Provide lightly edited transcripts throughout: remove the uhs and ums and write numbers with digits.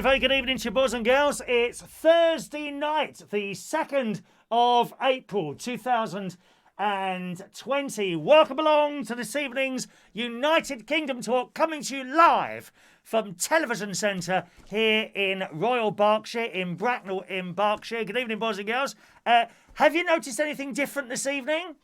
a very good evening to you, boys and girls. It's Thursday night, the 2nd of April 2020. Welcome along to this evening's United Kingdom Talk, coming to you live from Television Centre here in Royal Berkshire, in Bracknell in Berkshire. Good evening, boys and girls. Have you noticed anything different this evening?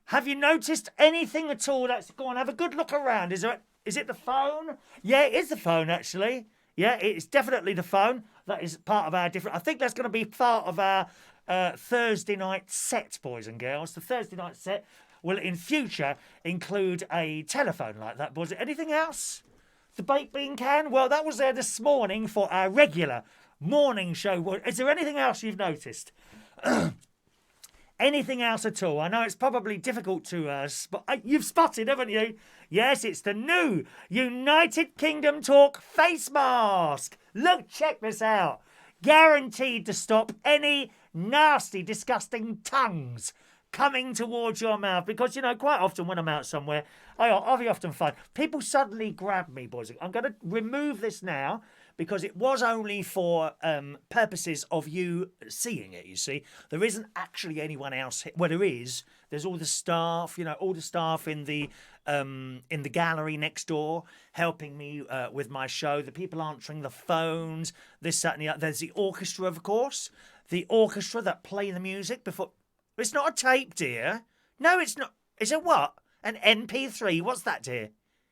Have you noticed anything at all? Let's go and have a good look around. Is it the phone? Yeah, it is the phone, actually. Yeah, it's definitely the phone. That is part of our different... I think that's going to be part of our Thursday night set, boys and girls. The Thursday night set will, in future, include a telephone like that, boys. Anything else? The baked bean can? Well, that was there this morning for our regular morning show. Is there anything else you've noticed? Anything else at all? I know it's probably difficult to spot. You've spotted, haven't you? Yes, it's the new United Kingdom Talk face mask. Look, check this out. Guaranteed to stop any nasty, disgusting tongues coming towards your mouth. Because, you know, quite often when I'm out somewhere, I often find people suddenly grab me, boys. I'm going to remove this now, because it was only for purposes of you seeing it, you see. There isn't actually anyone else here. Well, there is. There's all the staff, you know, all the staff in the gallery next door helping me with my show. The people answering the phones, this, that and the other. There's the orchestra, of course. The orchestra that play the music before... It's not a tape, dear. No, it's not. Is it what? An MP3? What's that, dear?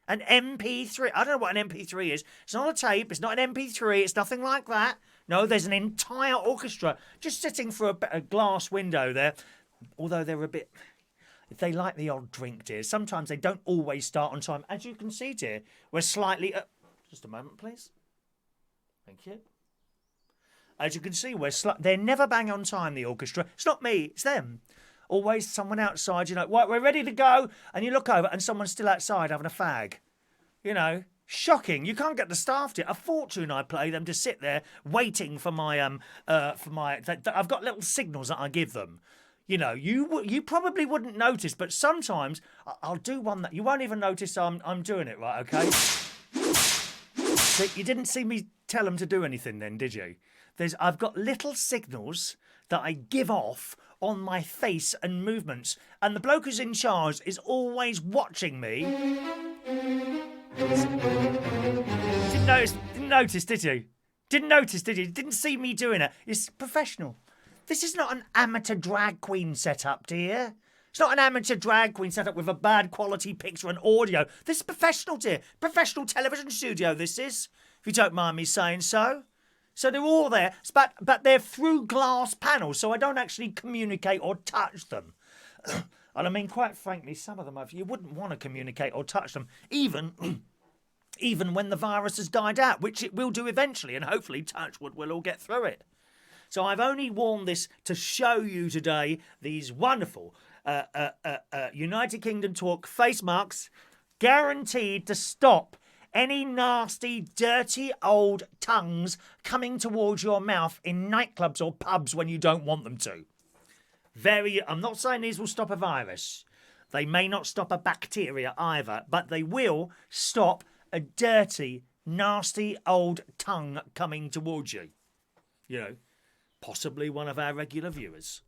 An MP3. I don't know what an MP3 is. It's not a tape. It's not an MP3. It's nothing like that. No, there's an entire orchestra just sitting for a glass window there. Although they're a bit... They like the odd drink, dear. Sometimes they don't always start on time. As you can see, dear, we're slightly... Just a moment, please. Thank you. As you can see, they're never bang on time, the orchestra. It's not me. It's them. Always someone outside, you know, right, we're ready to go. And you look over and someone's still outside having a fag. You know, shocking. You can't get the staff to it. A fortune I pay them to sit there waiting for my, I've got little signals that I give them. You know, you probably wouldn't notice, but sometimes I'll do one that you won't even notice I'm doing it, right, okay? So you didn't see me tell them to do anything then, did you? I've got little signals that I give off on my face and movements, and the bloke who's in charge is always watching me. Didn't notice, did you? Didn't notice, did you? Didn't see me doing it. It's professional. This is not an amateur drag queen setup, dear. It's not an amateur drag queen setup with a bad quality picture and audio. This is professional, dear. Professional television studio, this is, if you don't mind me saying so. So they're all there, but they're through glass panels, so I don't actually communicate or touch them. And I mean, quite frankly, some of them, you wouldn't want to communicate or touch them, even when the virus has died out, which it will do eventually, and hopefully, touch wood, we'll all get through it. So I've only worn this to show you today these wonderful United Kingdom Talk face masks, guaranteed to stop any nasty, dirty old tongues coming towards your mouth in nightclubs or pubs when you don't want them to. I'm not saying these will stop a virus. They may not stop a bacteria either, but they will stop a dirty, nasty old tongue coming towards you. You know, possibly one of our regular viewers.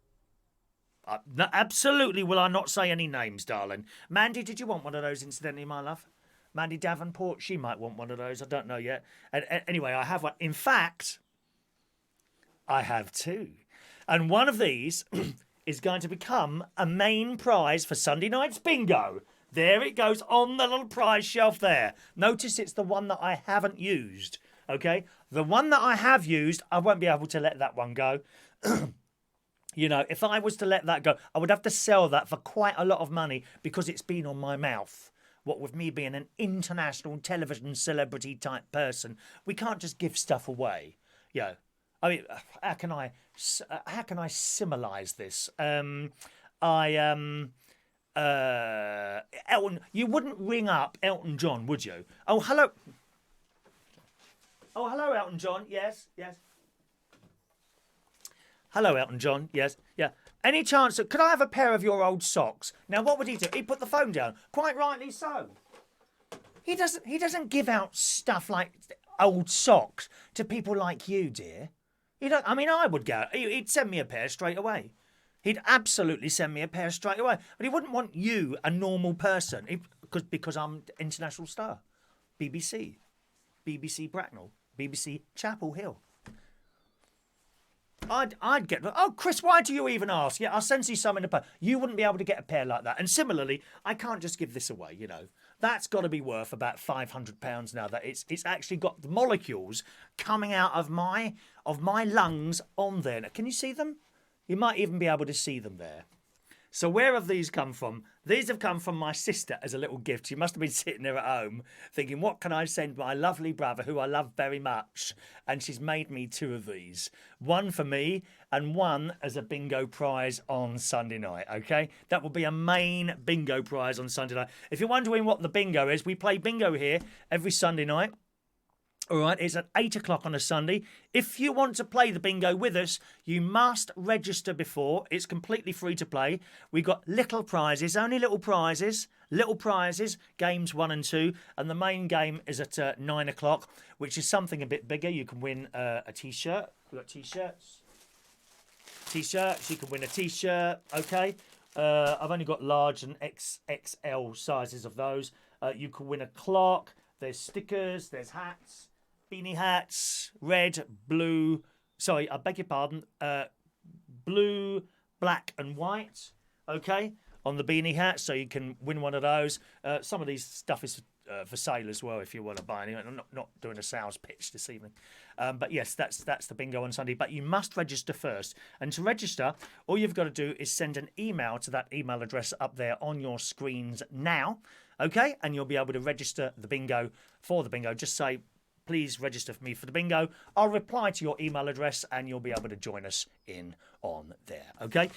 Absolutely will I not say any names, darling. Mandy, did you want one of those incidentally, my love? Mandy Davenport, she might want one of those. I don't know yet. Anyway, I have one. In fact, I have two. And one of these is going to become a main prize for Sunday night's bingo. There it goes on the little prize shelf there. Notice it's the one that I haven't used. Okay? The one that I have used, I won't be able to let that one go. You know, if I was to let that go, I would have to sell that for quite a lot of money because it's been on my mouth. What with me being an international television celebrity type person, we can't just give stuff away. Yeah, I mean, how can I symbolise this? Elton, you wouldn't ring up Elton John, would you? Oh, hello. Oh, hello, Elton John. Yes. Hello, Elton John. Yes, yeah. Any chance that... Could I have a pair of your old socks? Now, what would he do? He'd put the phone down. Quite rightly so. He doesn't give out stuff like... old socks to people like you, dear. You don't. I mean, I would go. He'd send me a pair straight away. He'd absolutely send me a pair straight away. But he wouldn't want you, a normal person, because I'm international star. BBC, BBC Bracknell, BBC Chapel Hill. I'd get. Oh, Chris, why do you even ask? Yeah, I'll send you some in the post. You wouldn't be able to get a pair like that. And similarly, I can't just give this away. You know, that's got to be worth about £500 now. That it's actually got the molecules coming out of my lungs on there. Now, can you see them? You might even be able to see them there. So where have these come from? These have come from my sister as a little gift. She must have been sitting there at home thinking, what can I send my lovely brother, who I love very much? And she's made me 2 of these. One for me and one as a bingo prize on Sunday night, okay? That will be a main bingo prize on Sunday night. If you're wondering what the bingo is, we play bingo here every Sunday night. All right, it's at 8 o'clock on a Sunday. If you want to play the bingo with us, you must register before. It's completely free to play. We've got little prizes, only little prizes, games 1 and 2. And the main game is at 9 o'clock, which is something a bit bigger. You can win a T-shirt. We've got T-shirts. You can win a T-shirt, okay? I've only got large and XXL sizes of those. You can win a clock. There's stickers, there's hats. Beanie hats, red, blue, sorry, I beg your pardon, blue, black and white, okay, on the beanie hat, so you can win one of those. Some of these stuff is for sale as well if you want to buy any. I'm not doing a sales pitch this evening. But yes, that's the bingo on Sunday. But you must register first. And to register, all you've got to do is send an email to that email address up there on your screens now, okay? And you'll be able to register the bingo for the bingo. Just say, please register for me for the bingo. I'll reply to your email address and you'll be able to join us in on there, okay?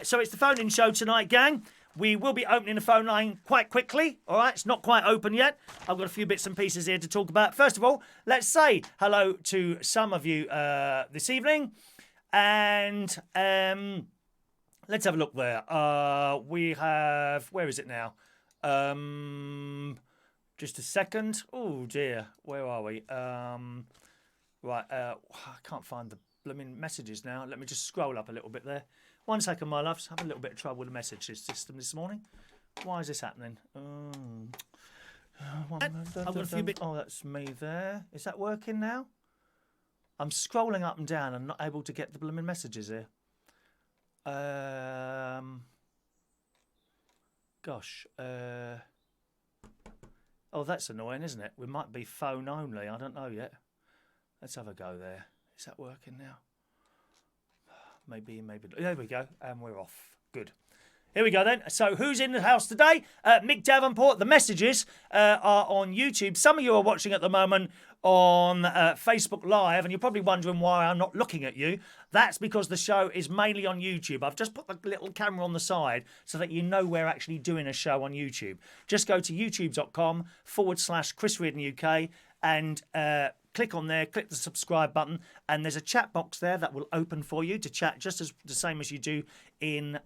So it's the phone-in show tonight, gang. We will be opening the phone line quite quickly, all right? It's not quite open yet. I've got a few bits and pieces here to talk about. First of all, let's say hello to some of you this evening. And let's have a look there. We have... Where is it now? Just a second. Oh, dear. Where are we? Right. I can't find the blooming messages now. Let me just scroll up a little bit there. 1 second, my loves. Having a little bit of trouble with the message system this morning. Why is this happening? I've got a few bits. Oh, that's me there. Is that working now? I'm scrolling up and down and not able to get the blooming messages here. Gosh. Oh, that's annoying, isn't it? We might be phone only. I don't know yet. Let's have a go there. Is that working now? Maybe. There we go. And we're off. Good. Here we go then. So who's in the house today? Mick Davenport. The messages are on YouTube. Some of you are watching at the moment on Facebook Live, and you're probably wondering why I'm not looking at you. That's because the show is mainly on YouTube. I've just put the little camera on the side so that you know we're actually doing a show on YouTube. Just go to youtube.com/Chris Reardon UK and click on there, click the subscribe button, and there's a chat box there that will open for you to chat just as the same as you do in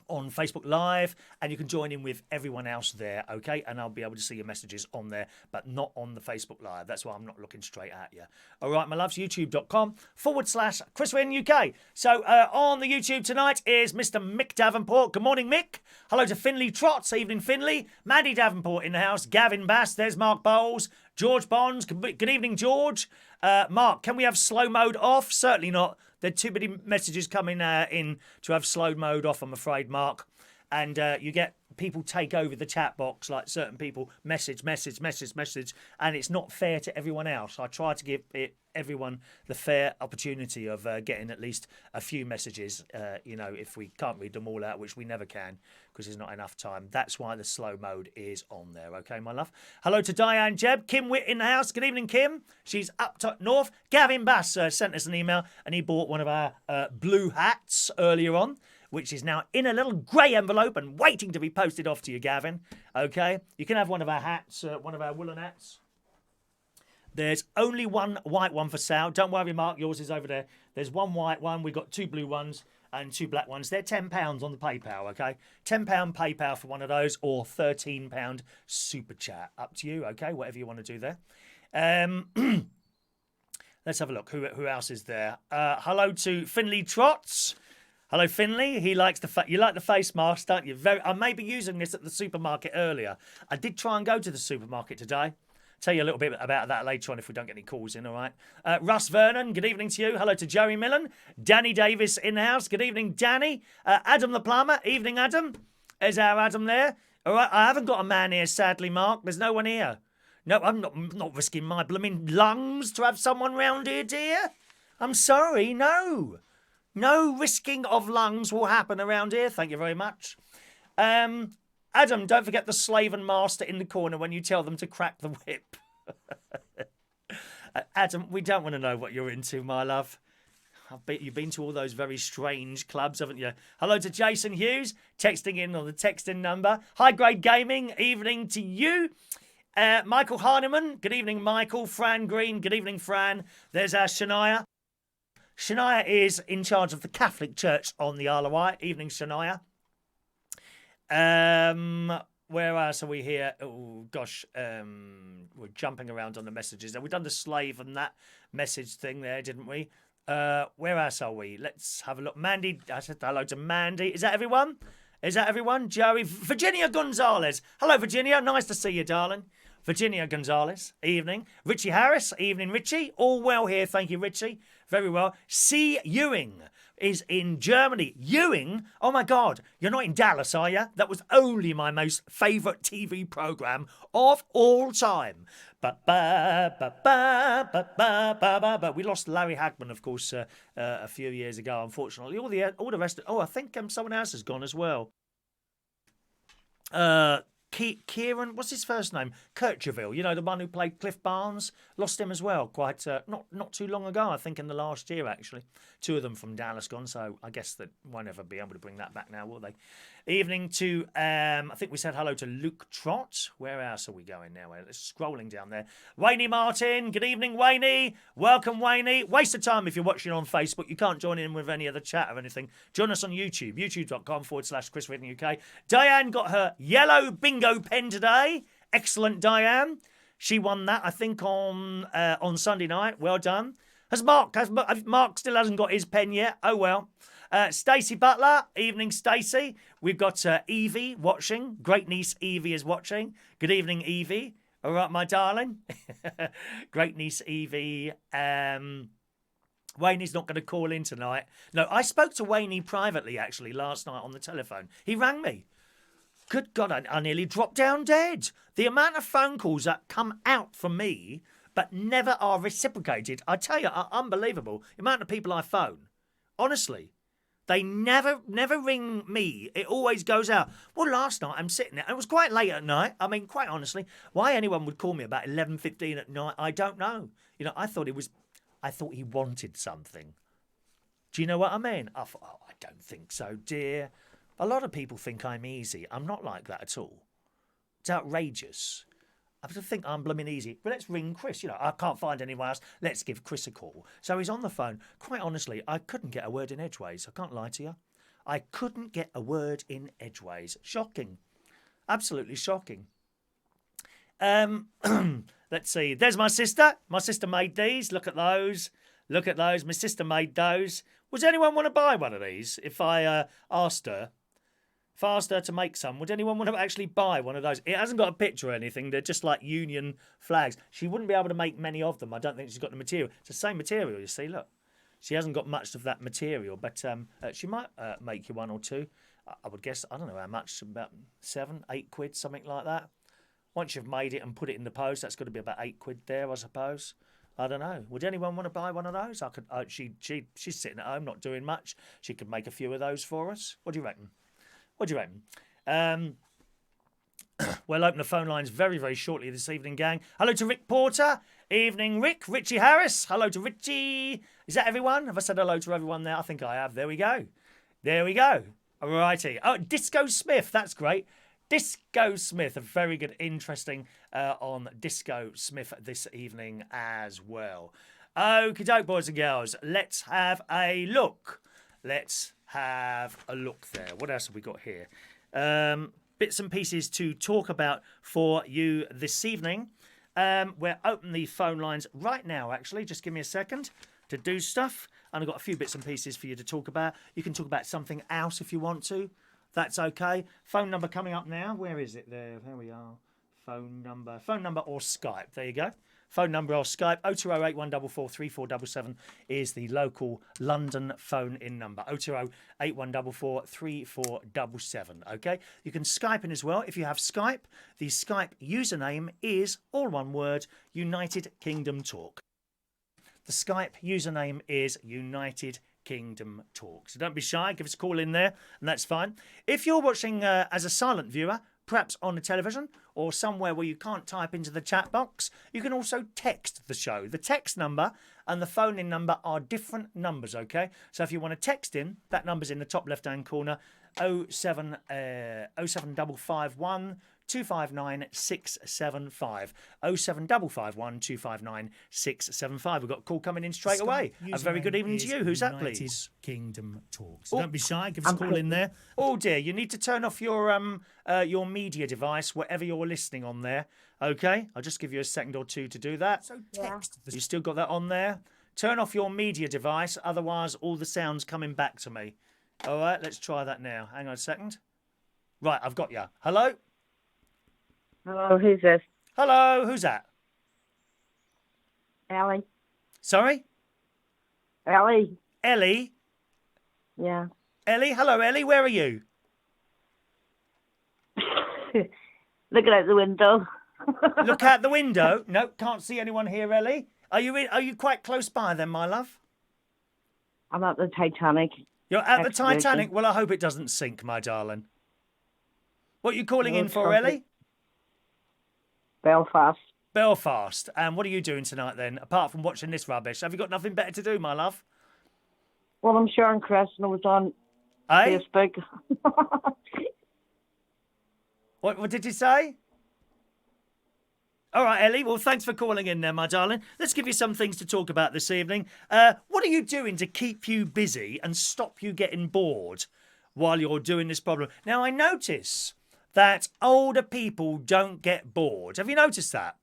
on Facebook Live, and you can join in with everyone else there, okay? And I'll be able to see your messages on there, but not on the Facebook Live. That's why I'm not looking straight at you. All right, my loves, youtube.com/Chris Reardon UK. So on the YouTube tonight is Mr. Mick Davenport. Good morning, Mick. Hello to Finley Trots. Evening, Finley. Maddie Davenport in the house. Gavin Bass. There's Mark Bowles. George Bonds. Good evening, George. Mark, can we have slow mode off? Certainly not. There are too many messages coming in to have slow mode off, I'm afraid, Mark. And you get people take over the chat box, like certain people message, and it's not fair to everyone else. I try to give everyone the fair opportunity of getting at least a few messages, if we can't read them all out, which we never can because there's not enough time. That's why the slow mode is on there, okay, my love? Hello to Diane Jebb. Kim Witt in the house. Good evening, Kim. She's up top north. Gavin Bass sent us an email, and he bought one of our blue hats earlier on, which is now in a little grey envelope and waiting to be posted off to you, Gavin. Okay? You can have one of our hats, one of our woolen hats. There's only one white one for sale. Don't worry, Mark, yours is over there. There's one white one. We've got 2 blue ones and 2 black ones. They're £10 on the PayPal, okay? £10 PayPal for one of those, or £13 Super Chat. Up to you, okay? Whatever you want to do there. Let's have a look. Who else is there? Hello to Finley Trots. Hello, Finley. He likes you like the face mask, don't you? I may be using this at the supermarket earlier. I did try and go to the supermarket today. Tell you a little bit about that later on if we don't get any calls in, all right? Russ Vernon, good evening to you. Hello to Joey Millen. Danny Davis in the house. Good evening, Danny. Adam the plumber. Evening, Adam. There's our Adam there. All right, I haven't got a man here, sadly, Mark. There's no one here. No, I'm not risking my blooming lungs to have someone round here, dear. I'm sorry, no. No risking of lungs will happen around here. Thank you very much. Adam, don't forget the slave and master in the corner when you tell them to crack the whip. Adam, we don't want to know what you're into, my love. I bet you've been to all those very strange clubs, haven't you? Hello to Jason Hughes, texting in on the texting number. High Grade Gaming, evening to you. Michael Harneman, good evening, Michael. Fran Green, good evening, Fran. There's our Shania. Shania is in charge of the Catholic Church on the Isle of Wight. Evening, Shania. Where else are we here? Oh, gosh. We're jumping around on the messages. We've done the slave and that message thing there, didn't we? Where else are we? Let's have a look. Mandy, I said hello to Mandy. Is that everyone? Is that everyone? Joey, Virginia Gonzalez. Hello, Virginia. Nice to see you, darling. Virginia Gonzalez, evening. Richie Harris, evening, Richie. All well here, thank you, Richie. Very well. C. Ewing is in Germany. Ewing? Oh, my God. You're not in Dallas, are you? That was only my most favourite TV programme of all time. We lost Larry Hagman, of course, a few years ago, unfortunately. All the rest... I think someone else has gone as well. Kieran, what's his first name? Kircheville, you know, the one who played Cliff Barnes. Lost him as well, quite not too long ago, I think in the last year, actually. Two of them from Dallas gone, so I guess that won't ever be able to bring that back now, will they? Evening to, I think we said hello to Luke Trott. Where else are we going now? We're scrolling down there. Wayne Martin, good evening, Wayne. Welcome, Wayne. Waste of time if you're watching on Facebook. You can't join in with any other chat or anything. Join us on YouTube, youtube.com/Chris Reading UK. Diane got her yellow bingo pen today. Excellent, Diane. She won that, I think, on Sunday night. Well done. Mark still hasn't got his pen yet? Oh, well. Stacey Butler, evening, Stacey. We've got Evie watching. Great niece Evie is watching. Good evening, Evie. All right, my darling. Great niece Evie. Wayne's not going to call in tonight. No, I spoke to Wayne privately, actually, last night on the telephone. He rang me. Good God, I nearly dropped down dead. The amount of phone calls that come out from me but never are reciprocated, I tell you, are unbelievable. The amount of people I phone. Honestly. They never ring me. It always goes out. Well, last night I'm sitting there. It was quite late at night. I mean, quite honestly, why anyone would call me about 11:15 at night, I don't know. You know, I thought he wanted something. Do you know what I mean? I thought, I don't think so, dear. A lot of people think I'm easy. I'm not like that at all. It's outrageous. I think I'm blooming easy. But let's ring Chris. You know, I can't find anyone else. Let's give Chris a call. So he's on the phone. Quite honestly, I couldn't get a word in edgeways. I can't lie to you. I couldn't get a word in edgeways. Shocking. Absolutely shocking. Let's see. There's my sister. My sister made these. Look at those. Look at those. My sister made those. Would anyone want to buy one of these if I asked her? If I asked her to make some, would anyone want to actually buy one of those? It hasn't got a picture or anything. They're just like Union flags. She wouldn't be able to make many of them. I don't think she's got the material. It's the same material, you see. Look. She hasn't got much of that material, but she might make you one or two. I would guess, I don't know how much, about 7, 8 quid, something like that. Once you've made it and put it in the post, that's got to be about 8 quid there, I suppose. I don't know. Would anyone want to buy one of those? I could. She's sitting at home, not doing much. She could make a few of those for us. What do you reckon? What do you reckon? We'll open the phone lines very, very shortly this evening, gang. Hello to Rick Porter. Evening, Rick. Richie Harris. Hello to Richie. Is that everyone? Have I said hello to everyone there? I think I have. There we go. There we go. Alrighty. Oh, Disco Smith. That's great. Disco Smith. A very good, interesting on Disco Smith this evening as well. Okie doke, boys and girls. Let's have a look. Let's have a look there. What else have we got here? Bits and pieces to talk about for you this evening. We're opening the phone lines right now, actually. Just give me a second to do stuff. And I've got a few bits and pieces for you to talk about. You can talk about something else if you want to. That's okay. Phone number coming up now. Where is it? There we are. Phone number or Skype. There you go. Phone number or Skype. 0208 144 3477 is the local London phone-in number. 0208 144 3477. Okay? You can Skype in as well. If you have Skype, the Skype username is, all one word, United Kingdom Talk. The Skype username is United Kingdom Talk. So don't be shy. Give us a call in there, and that's fine. If you're watching as a silent viewer, perhaps on the television or somewhere where you can't type into the chat box, you can also text the show. The text number and the phone-in number are different numbers, okay? So if you want to text in, that number's in the top left-hand corner, 07551 259 675. 07551 259 675. We've got a call coming in straight away. A very good evening to you. Who's that, please? Kingdom Talk. So don't be shy. Give us a call in there. Oh dear, you need to turn off your media device, whatever you're listening on there. Okay, I'll just give you a second or two to do that. So text. Yeah. You still got that on there? Turn off your media device, otherwise all the sound's coming back to me. All right, let's try that now. Hang on a second. Right, I've got you. Hello? Hello, who's this? Hello, who's that? Ellie. Sorry? Ellie. Ellie? Yeah. Ellie? Hello, Ellie, where are you? Looking out the window. Look out the window? No, can't see anyone here, Ellie. Are you quite close by then, my love? I'm at the Titanic. You're at the Titanic? Well, I hope it doesn't sink, my darling. What are you calling in for, Ellie? Belfast. Belfast. And what are you doing tonight then, apart from watching this rubbish? Have you got nothing better to do, my love? Well, I'm Sharon Crest and I was on Facebook. What did you say? All right, Ellie. Well, thanks for calling in there, my darling. Let's give you some things to talk about this evening. What are you doing to keep you busy and stop you getting bored while you're doing this problem? Now, I notice that older people don't get bored. Have you noticed that?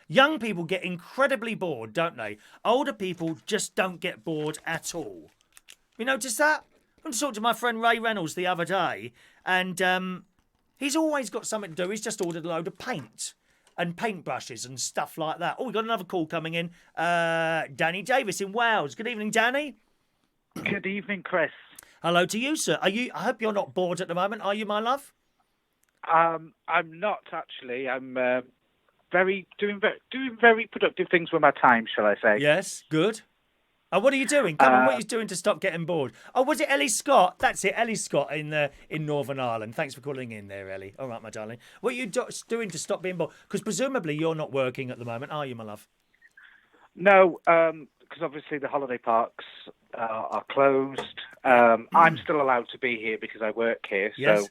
Young people get incredibly bored, don't they? Older people just don't get bored at all. You noticed that? I talked to my friend Ray Reynolds the other day, and he's always got something to do. He's just ordered a load of paint and paintbrushes and stuff like that. Oh, we've got another call coming in. Danny Davis in Wales. Good evening, Danny. Good evening, Chris. Hello to you, sir. I hope you're not bored at the moment, are you, my love? I'm not actually. I'm doing very productive things with my time, shall I say? Yes, good. What are you doing? Come on, what are you doing to stop getting bored? Oh, was it Ellie Scott? That's it, Ellie Scott in Northern Ireland. Thanks for calling in there, Ellie. All right, my darling. What are you doing to stop being bored? Because presumably you're not working at the moment, are you, my love? No, because obviously the holiday parks are closed. I'm still allowed to be here because I work here, yes. So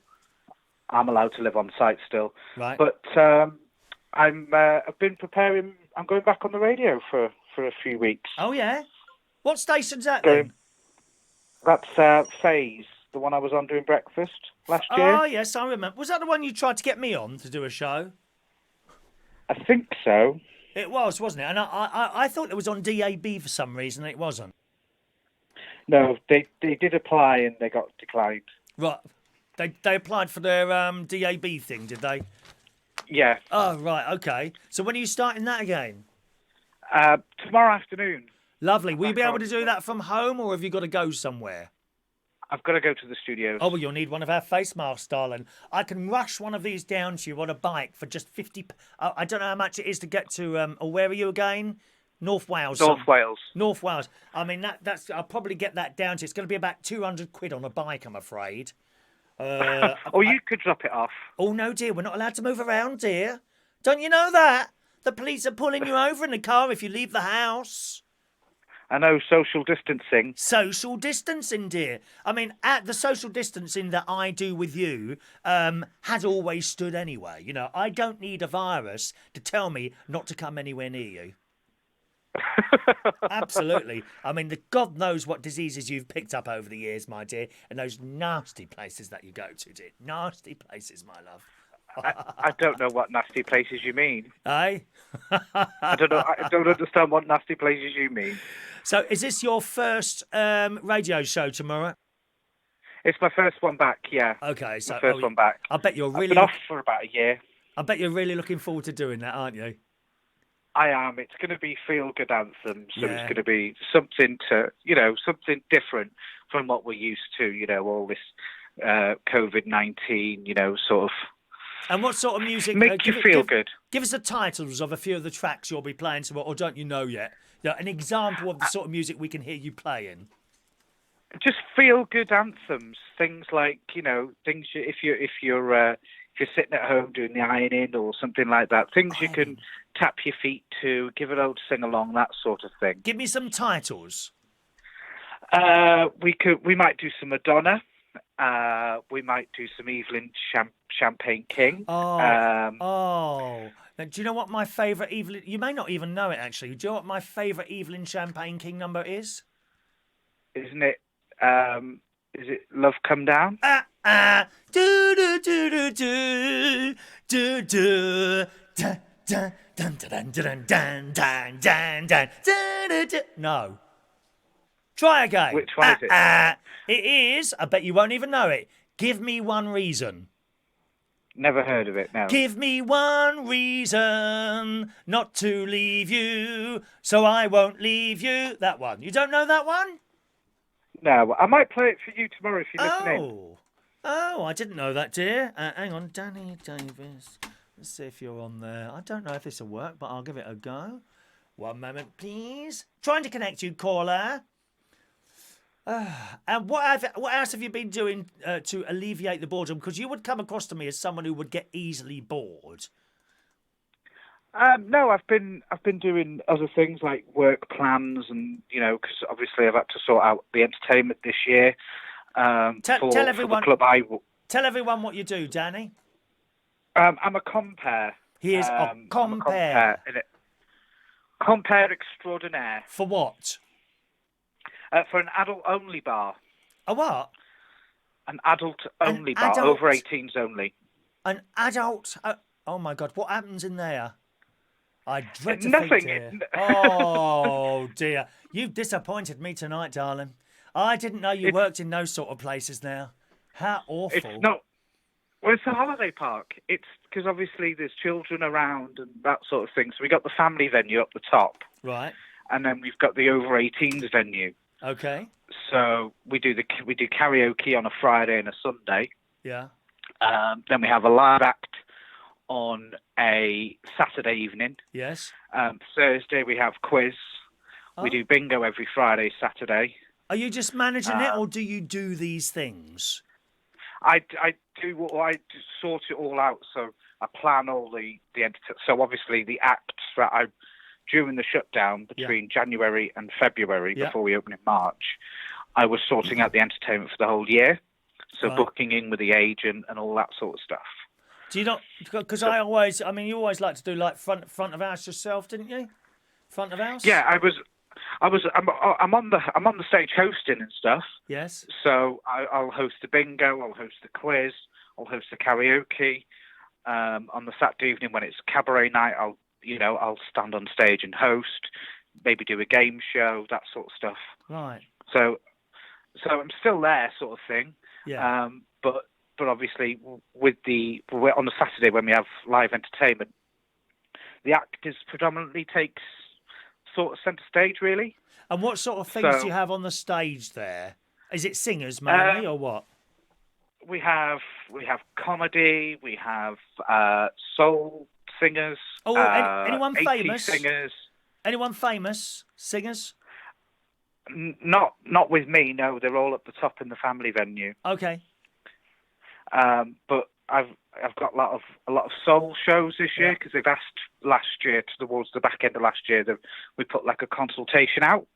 I'm allowed to live on site still. Right. But I've been preparing. I'm going back on the radio for a few weeks. Oh yeah. What station's that then? That's Phase, the one I was on doing breakfast last year. Oh yes, I remember. Was that the one you tried to get me on to do a show? I think so. It was, wasn't it? And I thought it was on DAB for some reason. It wasn't. No, they did apply and they got declined. Right. They applied for their DAB thing, did they? Yeah. Oh, right, okay. So when are you starting that again? Tomorrow afternoon. Lovely. Will you be able to do that from home, or have you got to go somewhere? I've got to go to the studios. Oh, well, you'll need one of our face masks, darling. I can rush one of these down to you on a bike for just 50... I don't know how much it is to get to... or where are you again? North Wales. North Wales. North Wales. I mean, that's... I'll probably get that down to... It's going to be about 200 quid on a bike, I'm afraid. Or you could drop it off. Oh, no, dear. We're not allowed to move around, dear. Don't you know that? The police are pulling you over in the car if you leave the house. I know, social distancing. Social distancing, dear. I mean, the social distancing that I do with you has always stood anyway. You know, I don't need a virus to tell me not to come anywhere near you. Absolutely. I mean, God knows what diseases you've picked up over the years, my dear, and those nasty places that you go to, dear. Nasty places, my love. I don't know what nasty places you mean. Eh? I don't know. I don't understand what nasty places you mean. So, is this your first radio show tomorrow? It's my first one back. Yeah. Okay, so my first one back. I bet you're I've really been off for about a year. I bet you're really looking forward to doing that, aren't you? I am. It's going to be feel-good anthems, so Yeah. it's going to be something something different from what we're used to. All this COVID-19, sort of. And what sort of music? Make you feel good. Give us the titles of a few of the tracks you'll be playing, or don't you know yet? An example of the sort of music we can hear you playing. Just feel-good anthems, things like things if you're sitting at home doing the ironing or something like that, things you can tap your feet to, give an old sing along, that sort of thing. Give me some titles. We might do some Madonna. We might do some Evelyn Champagne King. Now, do you know what my favourite Evelyn? You may not even know it actually. Do you know what my favourite Evelyn Champagne King number is? Isn't it? Is it Love Come Down? Do do do do do do do dun dun dun dun dun dun dun dun dun. No. Try again. Which one is it? It is. I bet you won't even know it. Give me one reason. Never heard of it. No. Give me one reason not to leave you, so I won't leave you. That one. You don't know that one? No. I might play it for you tomorrow if you're listening. Oh, I didn't know that, dear. Hang on, Danny Davis. Let's see if you're on there. I don't know if this will work, but I'll give it a go. One moment, please. Trying to connect you, caller. And what else have you been doing to alleviate the boredom? Because you would come across to me as someone who would get easily bored. No, I've been doing other things like work plans, and because obviously I've had to sort out the entertainment this year. Tell everyone. For the club Tell everyone what you do, Danny. I'm a compere. He is a compere. Compere extraordinaire. For what? For an adult-only bar. A what? An adult-only bar, over 18s only. An adult? Oh my God! What happens in there? I dread to Nothing. think, dear. Oh dear! You've disappointed me tonight, darling. I didn't know you worked in those sort of places now. How awful. It's not. Well, it's a holiday park. It's because obviously there's children around and that sort of thing. So we got the family venue up the top. Right. And then we've got the over 18s venue. Okay. So we do karaoke on a Friday and a Sunday. Yeah. Then we have a live act on a Saturday evening. Yes. Thursday we have quiz. We do bingo every Friday, Saturday. Are you just managing it, or do you do these things? I sort it all out. So I plan all the so obviously the acts during the shutdown between January and February before we open in March, I was sorting out the entertainment for the whole year. So booking in with the agent and all that sort of stuff. Do you not? Because you always like to do like front of house yourself, didn't you? Front of house. Yeah, I'm on the stage hosting and stuff. Yes. So I'll host the bingo, I'll host the quiz, I'll host the karaoke. On the Saturday evening when it's cabaret night, I'll stand on stage and host, maybe do a game show, that sort of stuff. Right. So I'm still there, sort of thing. Yeah. But obviously on the Saturday when we have live entertainment, the actors predominantly takes sort of centre stage, really. And what sort of things do you have on the stage there? Is it singers mainly or what? We have comedy, we have soul singers. Oh, anyone famous? Singers. Anyone famous singers? Not with me. No, they're all at the top in the family venue. Okay. But I've got a lot of soul shows this year because they've asked last year towards the back end of last year that we put like a consultation out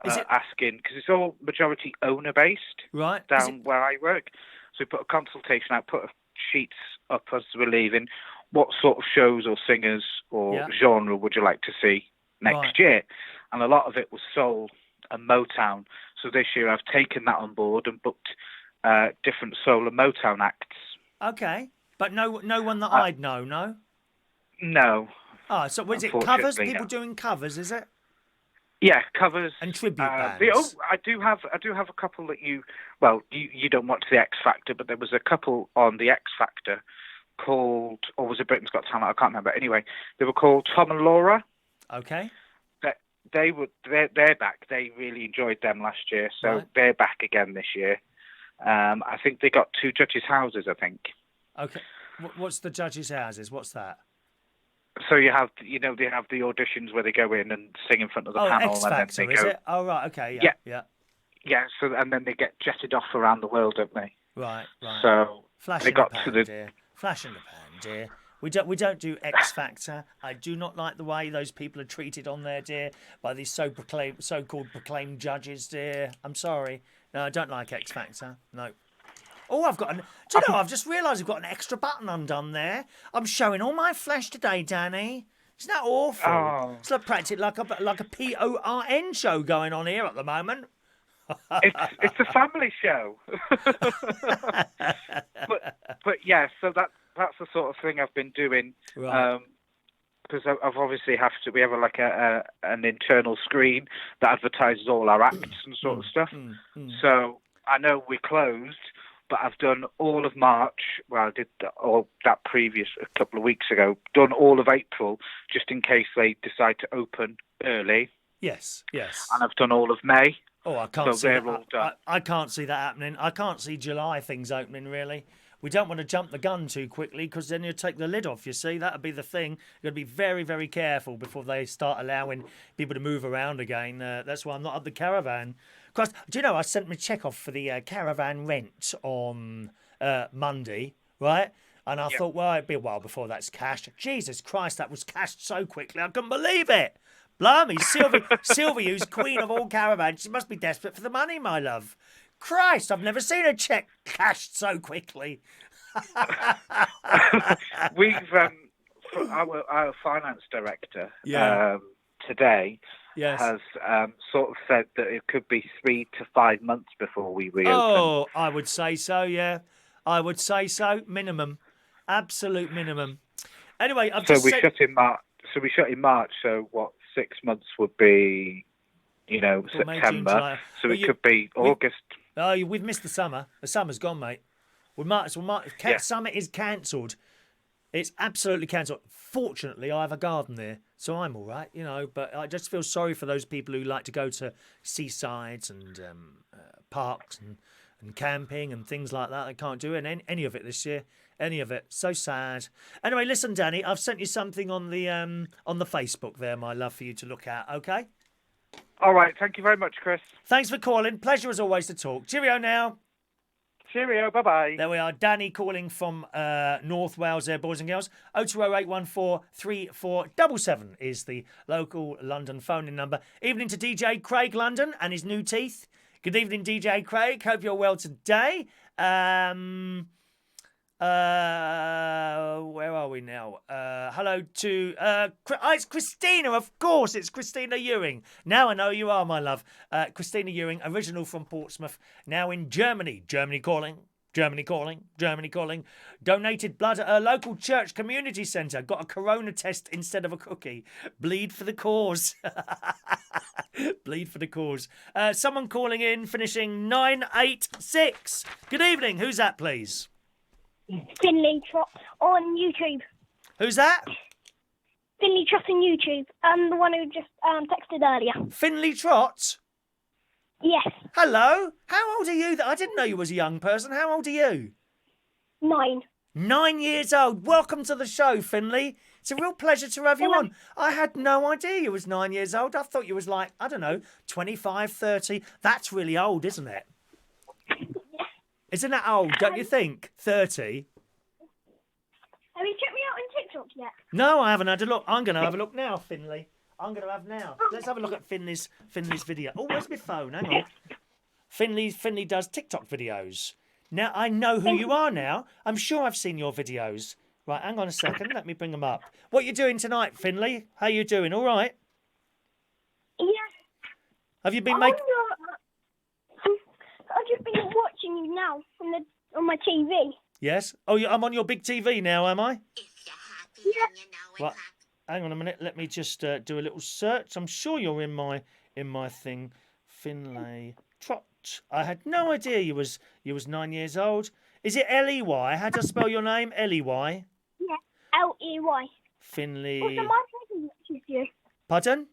asking because it's all majority owner based down where I work. So we put a consultation out, put sheets up as we're leaving. What sort of shows or singers or genre would you like to see next year? And a lot of it was soul and Motown. So this year I've taken that on board and booked different soul and Motown acts. Okay. But no one that I'd know, no? No. Oh, so was it covers? People doing covers, is it? Yeah, covers and tribute bands. I do have a couple that you don't watch the X Factor, but there was a couple on the X Factor called, or was it Britain's Got Talent? I can't remember. Anyway, they were called Tom and Laura. Okay. They're back. They really enjoyed them last year, so they're back again this year. I think they got 2 judges' houses. I think. Okay. What's the judges' houses? What's that? So they have the auditions where they go in and sing in front of the panel. X Factor, and then they is go, it? Oh, right, okay, yeah. Yeah, so and then they get jetted off around the world, don't they? Right. So Flash they in got the pan, to the dear. Flash in the pan, dear. We don't do X Factor. I do not like the way those people are treated on there, dear, by these so-called proclaimed judges, dear. I'm sorry. No, I don't like X Factor. No. Oh, I've just realised I've got an extra button undone there. I'm showing all my flesh today, Danny. Isn't that awful? Oh. It's practically like a PORN show going on here at the moment. It's a family show. but yeah, so that's the sort of thing I've been doing. Right. Because I've obviously we have an internal screen that advertises all our acts and sort of stuff. So I know we're closed, but I've done all of March. Well, I did that previous a couple of weeks ago. Done all of April, just in case they decide to open early. Yes. And I've done all of May. Oh, I can't see that. All done. I can't see that happening. I can't see July things opening, really. We don't want to jump the gun too quickly because then you'll take the lid off, you see. That'll be the thing. You've got to be very, very careful before they start allowing people to move around again. That's why I'm not up the caravan. Because, do you know, I sent my check off for the caravan rent on Monday, right? And I thought, well, it'd be a while before that's cashed. Jesus Christ, that was cashed so quickly. I couldn't believe it. Blimey, Sylvie, who's queen of all caravans, she must be desperate for the money, my love. Christ, I've never seen a cheque cashed so quickly. We've our finance director today has sort of said that it could be 3 to 5 months before we reopen. Oh, I would say so. Yeah, I would say so. Minimum, absolute minimum. Anyway, shut in March. So we shut in March. So what? 6 months would be, September. May, June, July. So it could be August. We've missed the summer. The summer's gone, mate. Summer is cancelled. It's absolutely cancelled. Fortunately, I have a garden there, so I'm all right, But I just feel sorry for those people who like to go to seasides and parks and camping and things like that. They can't do any of it this year. Any of it. So sad. Anyway, listen, Danny, I've sent you something on the Facebook there, my love, for you to look at, okay? All right. Thank you very much, Chris. Thanks for calling. Pleasure as always to talk. Cheerio now. Cheerio. Bye-bye. There we are. Danny calling from North Wales there, boys and girls. 0208143477 is the local London phone-in number. Evening to DJ Craig London and his new teeth. Good evening, DJ Craig. Hope you're well today. Where are we now? Hello to it's Christina, of course, it's Christina Ewing. Now I know you are, my love. Christina Ewing, original from Portsmouth, now in Germany. Germany calling. Donated blood at a local church community centre. Got a corona test instead of a cookie. Bleed for the cause. Bleed for the cause. Someone calling in, finishing 986. Good evening. Who's that, please? Finley Trot on YouTube. Who's that? Finley Trot on YouTube. The one who just texted earlier. Finley Trot? Yes. Hello. How old are you? I didn't know you was a young person. How old are you? 9. 9 years old. Welcome to the show, Finley. It's a real pleasure to have you on. I had no idea you was 9 years old. I thought you was like, 25, 30. That's really old, isn't it? Isn't that old, don't you think? 30? Have you checked me out on TikTok yet? No, I haven't had a look. I'm going to have a look now, Finley. I'm going to have now. Let's have a look at Finley's video. Oh, where's my phone? Hang on. Finley does TikTok videos. Now, I know who you are now. I'm sure I've seen your videos. Right, hang on a second. Let me bring them up. What are you doing tonight, Finley? How you doing? All right? Yeah. Have you been making... I've just been watching you now on my TV. Yes. Oh, I'm on your big TV now, am I? If you're happy and you know it. Right. Hang on a minute. Let me just do a little search. I'm sure you're in my thing. Finlay Trot. I had no idea you was 9 years old. Is it Ley? How do I spell your name? Ley. Yeah. Ley. Finlay. Also, my brother watches you. Pardon?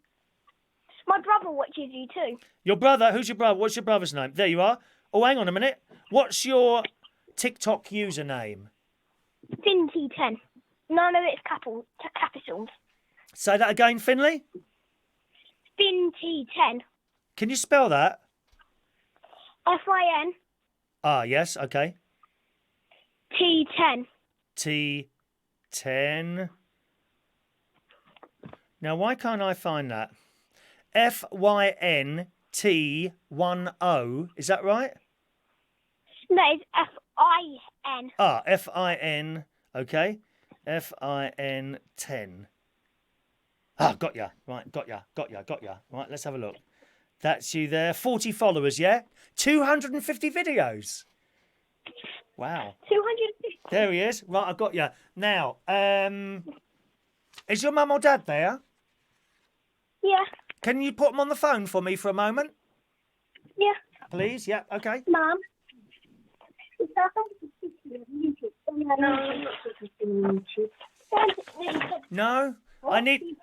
My brother watches you too. Your brother? Who's your brother? What's your brother's name? There you are. Oh, hang on a minute. What's your TikTok username? Finty10. None of it's capitals. Say that again, Finlay. Finty10. Can you spell that? Fin. Ah, yes. Okay. T10. T10. Now, why can't I find that? FYNT10. Is that right? No, it's FIN. Ah, FIN. Okay. FIN10. Ah, got ya. Right, got ya. Right, let's have a look. That's you there. 40 followers, yeah? 250 videos. Wow. 250. There he is. Right, I got you. Now, is your mum or dad there? Yeah. Can you put them on the phone for me for a moment? Yeah. Please? Yeah, okay. Mum. No? I need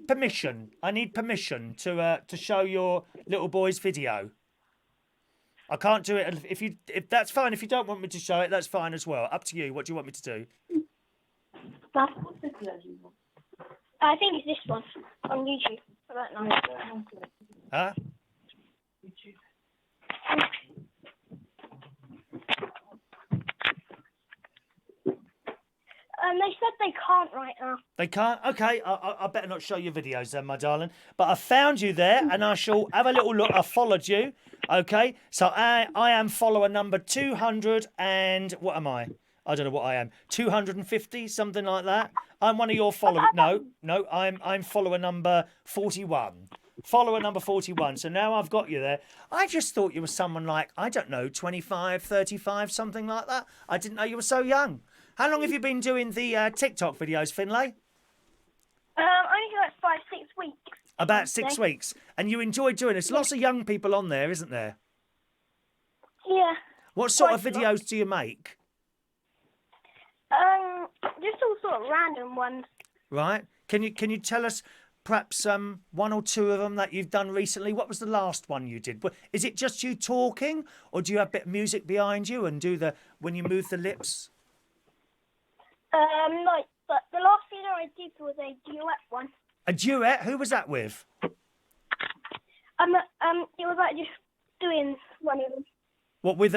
permission. I need permission to show your little boy's video. I can't do it if that's fine. If you don't want me to show it, that's fine as well. Up to you. What do you want me to do? I think it's this one on YouTube. I don't know. Huh? They said they can't right now. They can't? Okay, I better not show you videos then, my darling. But I found you there, and I shall have a little look. I followed you, okay? So I am follower number 200 and... What am I? I don't know what I am. 250, something like that. I'm one of your followers. No, I'm follower number 41. Follower number 41. So now I've got you there. I just thought you were someone like, I don't know, 25, 35, something like that. I didn't know you were so young. How long have you been doing the TikTok videos, Finlay? Only like 5-6 weeks. About 6 weeks. And you enjoy doing it. There's lots of young people on there, isn't there? Yeah. What sort of videos do you make? Just all sort of random ones. Right. Can you tell us perhaps one or two of them that you've done recently? What was the last one you did? Is it just you talking, or do you have a bit of music behind you and do when you move the lips? Like, but the last video I did was a duet one. A duet? Who was that with? It was like just doing one of them. What, with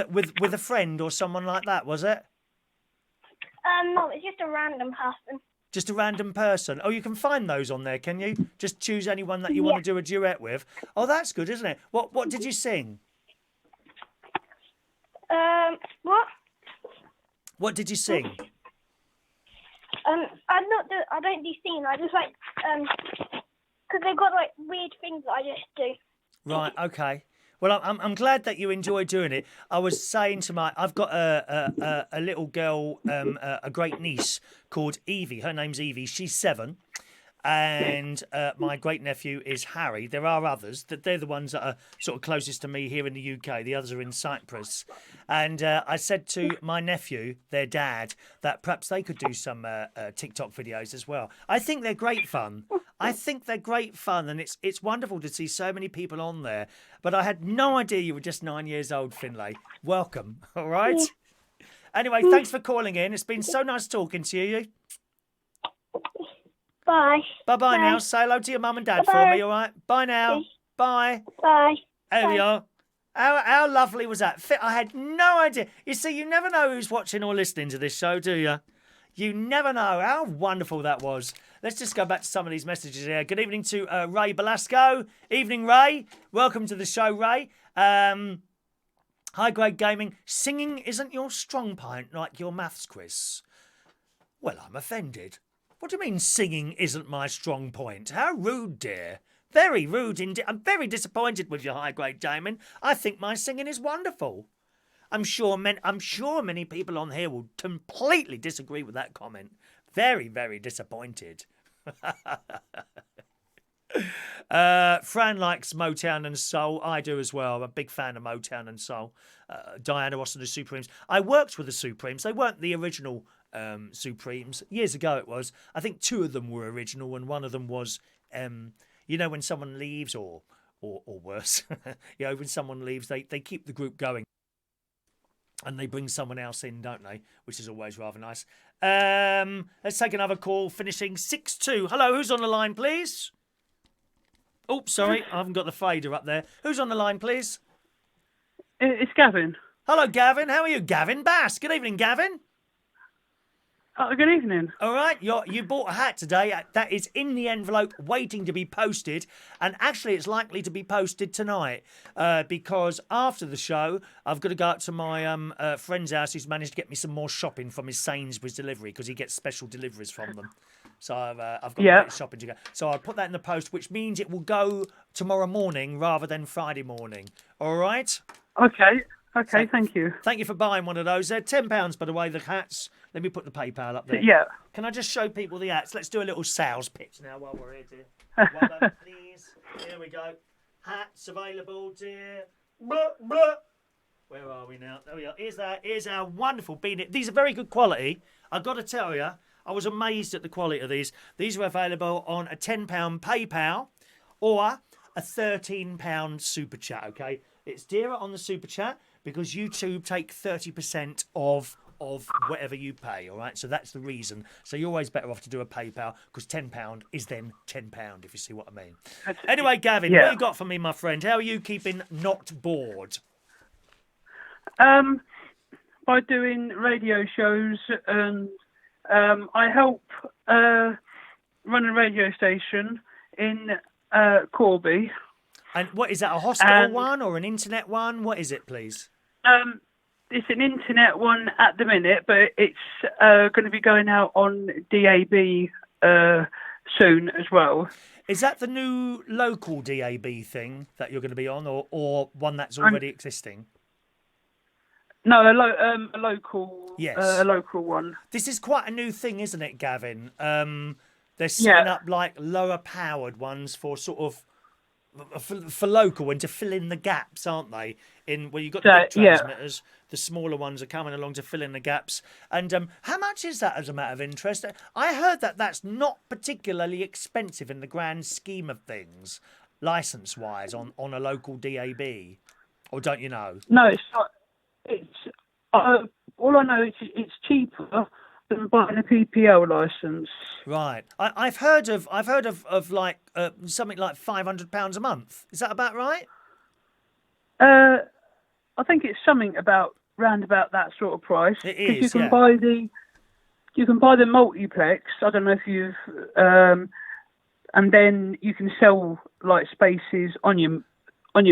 a friend or someone like that, was it? No, it's just a random person. Just a random person. Oh, you can find those on there, can you? Just choose anyone that you want to do a duet with. Oh, that's good, isn't it? What did you sing? What? What did you sing? I don't do singing. I just like because they've got like weird things that I just do. Right. Okay. Well, I'm glad that you enjoy doing it. I was saying to I've got a little girl, a great niece called Evie. Her name's Evie. She's 7. And my great nephew is Harry. There are others. They're the ones that are sort of closest to me here in the UK. The others are in Cyprus. And I said to my nephew, their dad, that perhaps they could do some TikTok videos as well. I think they're great fun. And it's wonderful to see so many people on there. But I had no idea you were just 9 years old, Finlay. Welcome. All right. Yeah. Anyway, thanks for calling in. It's been so nice talking to you. Bye. Bye-bye now. Say hello to your mum and dad for me, all right? Bye now. Okay. Bye. Bye. There we are. How lovely was that? I had no idea. You see, you never know who's watching or listening to this show, do you? You never know. How wonderful that was. Let's just go back to some of these messages here. Good evening to Ray Belasco. Evening, Ray. Welcome to the show, Ray. High Grade Gaming. Singing isn't your strong point like your maths quiz. Well, I'm offended. What do you mean singing isn't my strong point? How rude, dear. Very rude indeed. I'm very disappointed with your High Grade Damon. I think my singing is wonderful. I'm sure many people on here will completely disagree with that comment. Very, very disappointed. Fran likes Motown and Soul. I do as well. I'm a big fan of Motown and Soul. Diana Ross and the Supremes. I worked with the Supremes. They weren't the original Supremes. Years ago it was. I think 2 of them were original and one of them was, when someone leaves or worse, when someone leaves, they keep the group going. And they bring someone else in, don't they? Which is always rather nice. Let's take another call, finishing 6-2. Hello, who's on the line, please? Oh, sorry, I haven't got the fader up there. Who's on the line, please? It's Gavin. Hello, Gavin. How are you? Gavin Bass. Good evening, Gavin. Good evening. All right, you bought a hat today that is in the envelope waiting to be posted, and actually it's likely to be posted tonight because after the show I've got to go up to my friend's house who's managed to get me some more shopping from his Sainsbury's delivery because he gets special deliveries from them. So I've got a bit of shopping to go. So I'll put that in the post, which means it will go tomorrow morning rather than Friday morning. All right? Okay, so, thank you. Thank you for buying one of those. They're £10, by the way, the hats. Let me put the PayPal up there. Yeah. Can I just show people the hats? Let's do a little sales pitch now while we're here, dear. Well done, please. Here we go. Hats available, dear. Blah, blah. Where are we now? There we are. Here's our wonderful beanie. These are very good quality. I've got to tell you, I was amazed at the quality of these. These are available on a £10 PayPal or a £13 Super Chat, okay? It's dearer on the Super Chat because YouTube take 30% of whatever you pay, all right? So that's the reason. So you're always better off to do a PayPal because £10 is then £10, if you see what I mean. Anyway, Gavin, what you got for me, my friend? How are you keeping not bored? By doing radio shows and I help run a radio station in Corby. And what is that, a hospital one or an internet one? What is it, please? It's an internet one at the minute, but it's going to be going out on DAB soon as well. Is that the new local DAB thing that you're going to be on, or one that's already existing? No, a local. Yes. A local one. This is quite a new thing, isn't it, Gavin? They're setting up like lower powered ones for sort of for local and to fill in the gaps, aren't they? In where you've got the big transmitters, the smaller ones are coming along to fill in the gaps. And how much is that as a matter of interest? I heard that that's not particularly expensive in the grand scheme of things, license-wise, on a local DAB. Or don't you know? No, it's not. It's all I know is it's cheaper than buying a PPL license. Right. I've heard of like something like £500 a month. Is that about right? I think it's something round about that sort of price. It is. You can buy the multiplex. I don't know if you've and then you can sell like spaces on your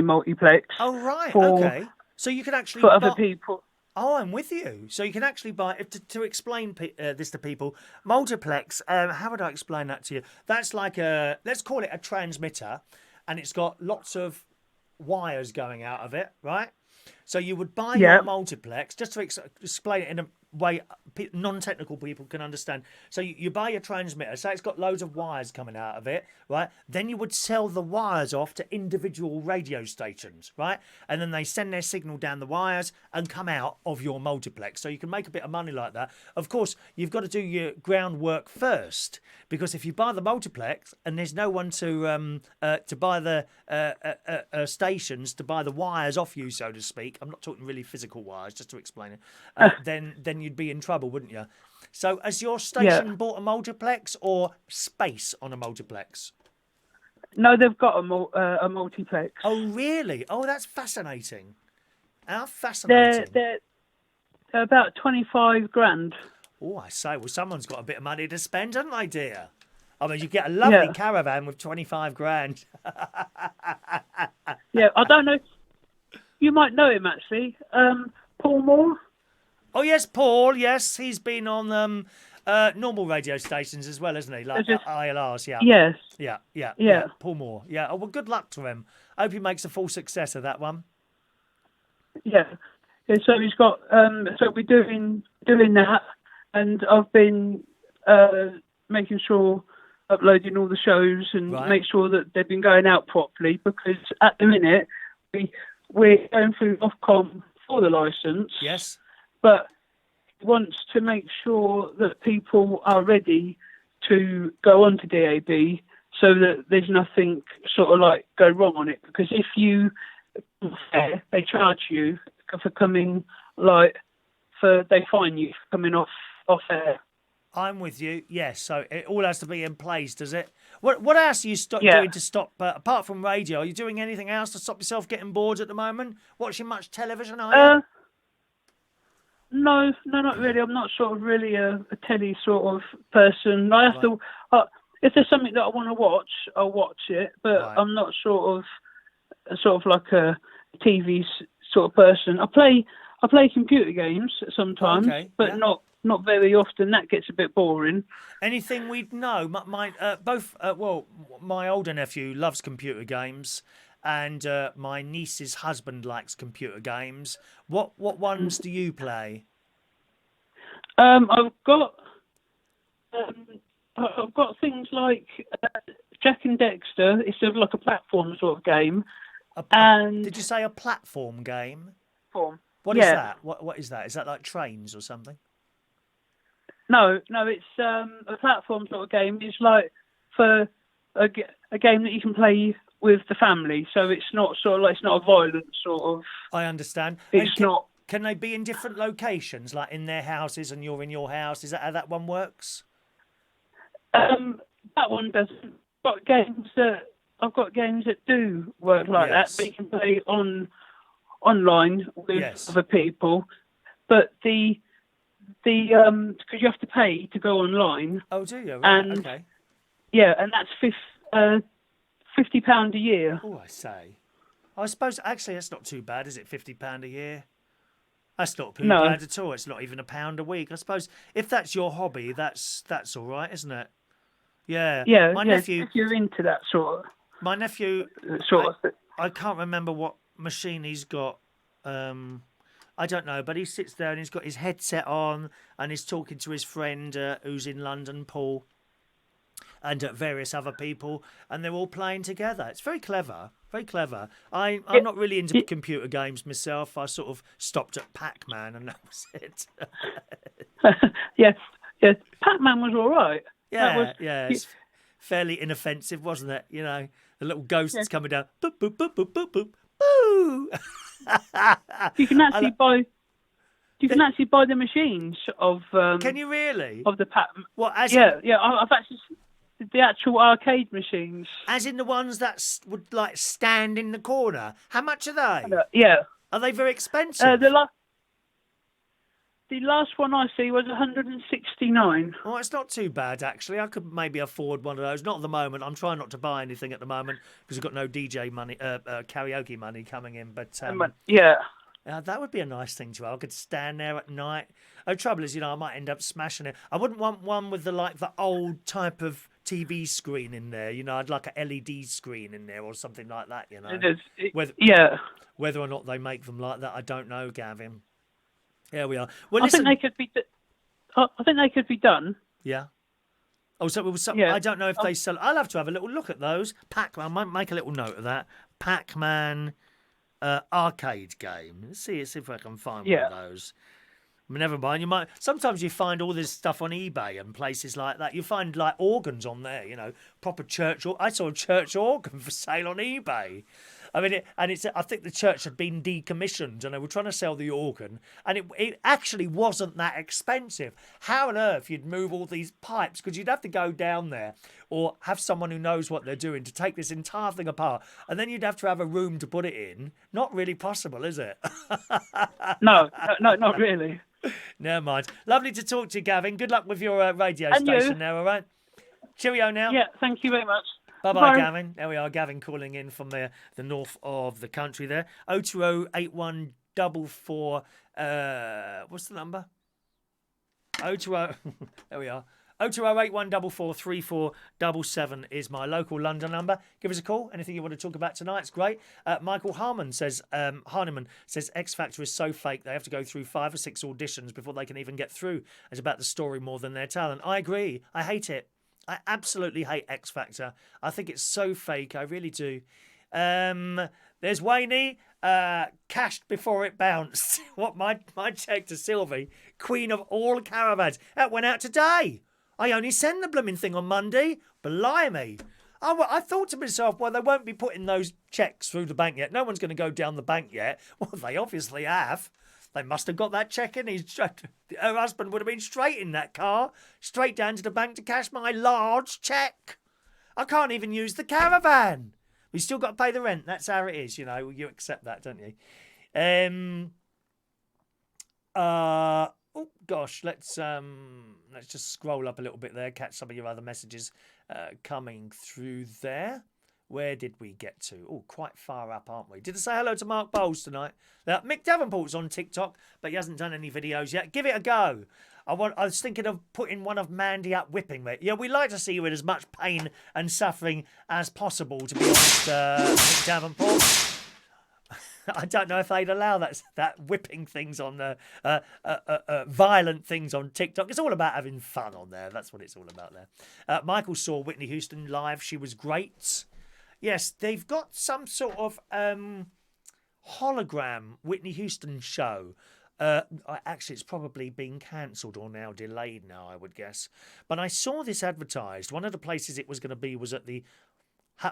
multiplex. Oh right. Okay. So you can actually for other people. Oh, I'm with you. So you can actually buy to explain this to people. Multiplex. How would I explain that to you? That's like let's call it a transmitter, and it's got lots of wires going out of it, right? So you would buy your multiplex, just to explain it in a way non-technical people can understand. So you buy your transmitter, so it's got loads of wires coming out of it, right? Then you would sell the wires off to individual radio stations, right? And then they send their signal down the wires and come out of your multiplex. So you can make a bit of money like that. Of course, you've got to do your groundwork first, because if you buy the multiplex and there's no one to buy the stations, to buy the wires off you, so to speak, I'm not talking really physical wires, just to explain it, then you'd be in trouble, wouldn't you? So has your station bought a multiplex or space on a multiplex? No, they've got a multiplex. Oh, really? Oh, that's fascinating. How fascinating. They're about 25 grand. Oh, I say, well, someone's got a bit of money to spend, haven't they, dear? I mean, you get a lovely caravan with 25 grand. Yeah, I don't know. You might know him, actually. Paul Moore. Oh, yes, Paul. Yes, he's been on normal radio stations as well, hasn't he? Like ILRs, yeah. Yes. Yeah. Paul Moore. Yeah. Oh, well, good luck to him. I hope he makes a full success of that one. Yeah. Yeah, so he's got. So we're doing that, and I've been making sure uploading all the shows and Right. make sure that they've been going out properly, because at the minute we're going through Ofcom for the license. Yes. But he wants to make sure that people are ready to go on to DAB, so that there's nothing sort of like go wrong on it. Because if you they charge you for coming they fine you for coming off air. I'm with you. Yes, so it all has to be in place, does it? What else are you Yeah. doing to stop? Apart from radio, are you doing anything else to stop yourself getting bored at the moment? Watching much television? Are you? No, not really. I'm not sort of really a telly sort of person. I have to. If there's something that I want to watch, I'll watch it. But Right. I'm not sort of like a TV sort of person. I play computer games sometimes, Okay, but yeah. not very often. That gets a bit boring. Anything we'd know? My older nephew loves computer games, and my niece's husband likes computer games. What ones do you play? I've got things like Jack and Dexter. It's sort of like a platform sort of game. And Did you say a platform game? platform. What is Yeah. that? What is that? Is that like trains or something? No, it's a platform sort of game. It's like for a game that you can play with the family. So it's not sort of like, it's not a violent sort of. I understand. It's not. Can they be in different locations, like in their houses and you're in your house? Is that how that one works? That one doesn't. I've got games that do work like Yes. that. But you can play online with Yes. other people. But the because you have to pay to go online. Oh, do you? Right, And okay. yeah, and that's £50 a year. Oh, I say. I suppose actually that's not too bad, is it? £50 a year. That's not too No. bad at all. It's not even £1 a week. I suppose if that's your hobby, that's all right, isn't it? Yeah. Yeah, My yeah, nephew. if you're into that sort My nephew. of thing. I can't remember what machine he's got. I don't know, but he sits there and he's got his headset on and he's talking to his friend who's in London, Paul, and various other people, and they're all playing together. It's very clever, very clever. I'm not really into computer games myself. I sort of stopped at Pac-Man and that was it. Yeah, Pac-Man was all right. Yeah, it's fairly inoffensive, wasn't it? You know, the little ghosts coming down. Boop, boop, boop, boop, boop, boop. Boo! You can actually buy. You can actually buy the machines of. Can you really? Of the Pac-Man? What? I've actually the actual arcade machines. As in the ones that would like stand in the corner. How much are they? Yeah. Are they very expensive? The last one I see was 169. Oh, it's not too bad actually. I could maybe afford one of those. Not at the moment. I'm trying not to buy anything at the moment because I've got no DJ money, karaoke money coming in. But Yeah. that would be a nice thing to have. I could stand there at night. The trouble is, I might end up smashing it. I wouldn't want one with the old type of TV screen in there. I'd like a LED screen in there or something like that. Whether or not they make them like that, I don't know, Gavin. Here we are. Well, listen. I think they could be done. Yeah. Oh, so it was something. Yeah. I don't know if they sell. I'll have to have a little look at those. Pac-Man. I might make a little note of that. Pac-Man arcade game. Let's see if I can find one of those. I mean, never mind. Sometimes you find all this stuff on eBay and places like that. You find like organs on there. Proper church. I saw a church organ for sale on eBay. I mean, I think the church had been decommissioned and they were trying to sell the organ, and it actually wasn't that expensive. How on earth you'd move all these pipes? Because you'd have to go down there or have someone who knows what they're doing to take this entire thing apart, and then you'd have to have a room to put it in. Not really possible, is it? No, not really. Never mind. Lovely to talk to you, Gavin. Good luck with your radio And station you. there, all right? Cheerio now. Yeah, thank you very much. Bye-bye, Gavin. There we are, Gavin calling in from the north of the country there. 0208144, what's the number? 020, there we are, 02081443477 is my local London number. Give us a call. Anything you want to talk about tonight, it's great. Michael Harneman says X Factor is so fake they have to go through 5 or 6 auditions before they can even get through. It's about the story more than their talent. I agree. I hate it. I absolutely hate X Factor. I think it's so fake. I really do. There's Wayne, cashed before it bounced. What, my check to Sylvie, queen of all caravans. That went out today. I only send the blooming thing on Monday. Blimey. I thought to myself, well, they won't be putting those checks through the bank yet. No one's going to go down the bank yet. Well, they obviously have. They must have got that check in. Her husband would have been straight in that car, straight down to the bank to cash my large check. I can't even use the caravan. We still got to pay the rent. That's how it is, you know. You accept that, don't you? Oh gosh, let's just scroll up a little bit there, catch some of your other messages coming through there. Where did we get to? Oh, quite far up, aren't we? Did I say hello to Mark Bowles tonight? Mick Davenport's on TikTok, but he hasn't done any videos yet. Give it a go. I was thinking of putting one of Mandy up whipping me. Yeah, we like to see you in as much pain and suffering as possible, to be honest, Mick Davenport. I don't know if they'd allow that whipping things on violent things on TikTok. It's all about having fun on there. That's what it's all about there. Michael saw Whitney Houston live. She was great. Yes, they've got some sort of hologram Whitney Houston show. Actually, it's probably been cancelled or now delayed now, I would guess. But I saw this advertised. One of the places it was going to be was at the...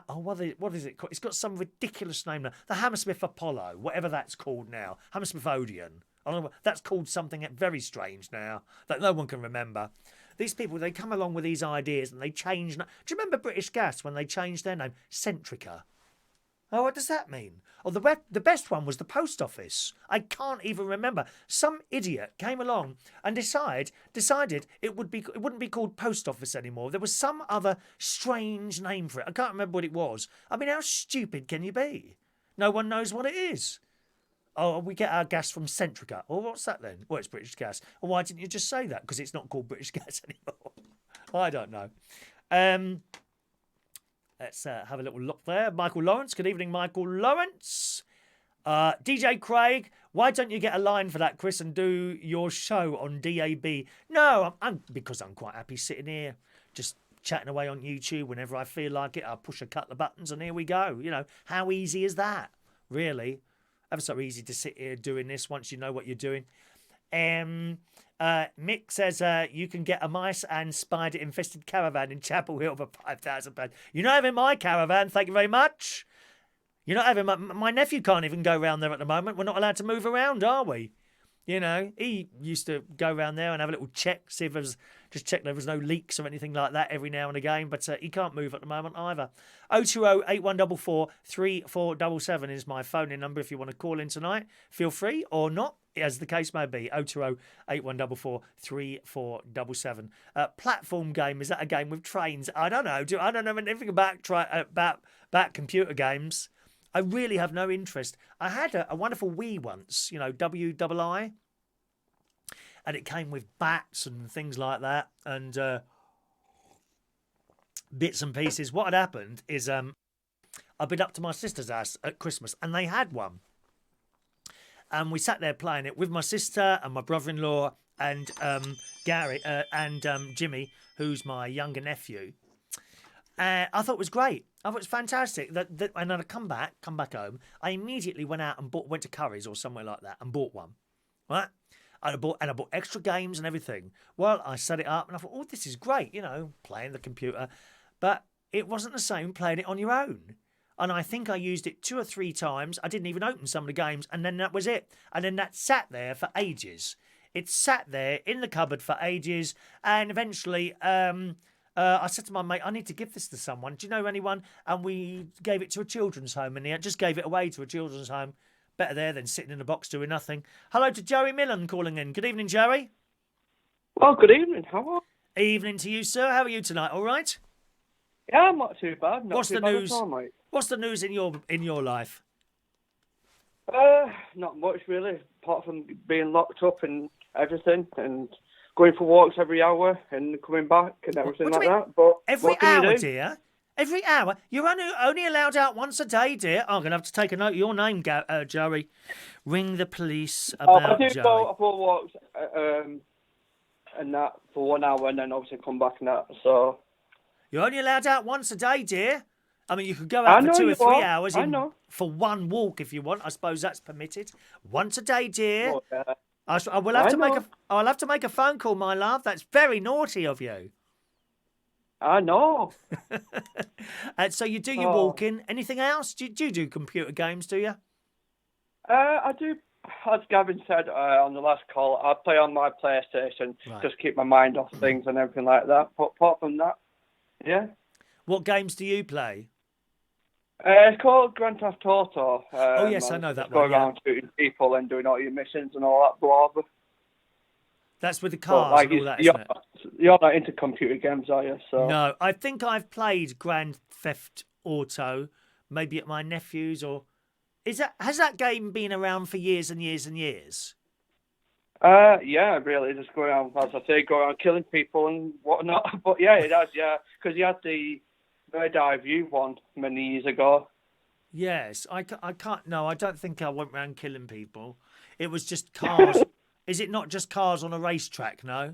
what is it called? It's got some ridiculous name now. The Hammersmith Apollo, whatever that's called now. Hammersmith Odeon. I don't know, that's called something very strange now that no one can remember. These people, they come along with these ideas and they change... Do you remember British Gas when they changed their name? Centrica. Oh, what does that mean? Oh, the best one was the Post Office. I can't even remember. Some idiot came along and decided it wouldn't be called Post Office anymore. There was some other strange name for it. I can't remember what it was. I mean, how stupid can you be? No one knows what it is. Oh, we get our gas from Centrica. Oh, what's that then? Well, it's British Gas. Well, why didn't you just say that? Because it's not called British Gas anymore. I don't know. Let's have a little look there. Michael Lawrence. Good evening, Michael Lawrence. DJ Craig, why don't you get a line for that, Chris, and do your show on DAB? No, because I'm quite happy sitting here, just chatting away on YouTube whenever I feel like it. I'll push a couple of buttons and here we go. You know, how easy is that? Really? Ever so easy to sit here doing this once you know what you're doing. Mick says you can get a mice and spider infested caravan in Chapel Hill for £5,000. You're not having my caravan, thank you very much. You're not having my nephew can't even go round there at the moment. We're not allowed to move around, are we? You know, he used to go around there and have a little check, see if there was, just check there was no leaks or anything like that every now and again, but he can't move at the moment either. 020-8144-3477 is my phone-in number if you want to call in tonight. Feel free or not, as the case may be. 020-8144-3477. Platform game, is that a game with trains? I don't know. I don't know anything about computer games. I really have no interest. I had a wonderful Wii once, you know, WII, and it came with bats and things like that, and bits and pieces. What had happened is I'd been up to my sister's house at Christmas, and they had one. And we sat there playing it with my sister and my brother-in-law and Gary and Jimmy, who's my younger nephew. I thought it was great. I thought it was fantastic. And then I come back home. I immediately went out and went to Curry's or somewhere like that and bought one. Right? I bought extra games and everything. Well, I set it up and I thought, oh, this is great, you know, playing the computer. But it wasn't the same playing it on your own. And I think I used it 2 or 3 times. I didn't even open some of the games, and then that was it. And then that sat there for ages. It sat there in the cupboard for ages, and eventually I said to my mate, I need to give this to someone. Do you know anyone? And we gave it to a children's home, and he just gave it away to a children's home. Better there than sitting in a box doing nothing. Hello to Joey Millen calling in. Good evening, Joey. Well, good evening. How are you? Evening to you, sir. How are you tonight? All right? Yeah, I'm not too bad. What's the news? What's the news in your life? Not much really, apart from being locked up and everything, and going for walks every hour and coming back and everything what do like you mean? that. But Every what can hour, you do? dear? Every hour? You're only allowed out once a day, dear. I'm going to have to take a note of your name, Joey. Ring the police about I do Joey. go for walks and that for 1 hour and then obviously come back and that. So You're only allowed out once a day, dear. I mean, you could go out for 2 or 3 hours for one walk if you want. I suppose that's permitted. Once a day, dear. Well, I'll have to make a phone call, my love. That's very naughty of you. I know. So you do your walking. Anything else? Do you do computer games, do you? I do. As Gavin said on the last call, I play on my PlayStation, just keep my mind off things and everything like that. But apart from that, yeah. What games do you play? It's called Grand Theft Auto. Oh, yes, I know that one. one. Go around shooting people and doing all your missions and all that blah. That's with the cars and all that, isn't it? You're not into computer games, are you? So no, I think I've played Grand Theft Auto, maybe at my nephew's or... Has that game been around for years and years and years? Yeah, really, just go around, as I say, go around killing people and whatnot. But yeah, it has, yeah, because you had the Bird Eye View one many years ago. Yes, I can't. No, I don't think I went around killing people. It was just cars. Is it not just cars on a racetrack? No.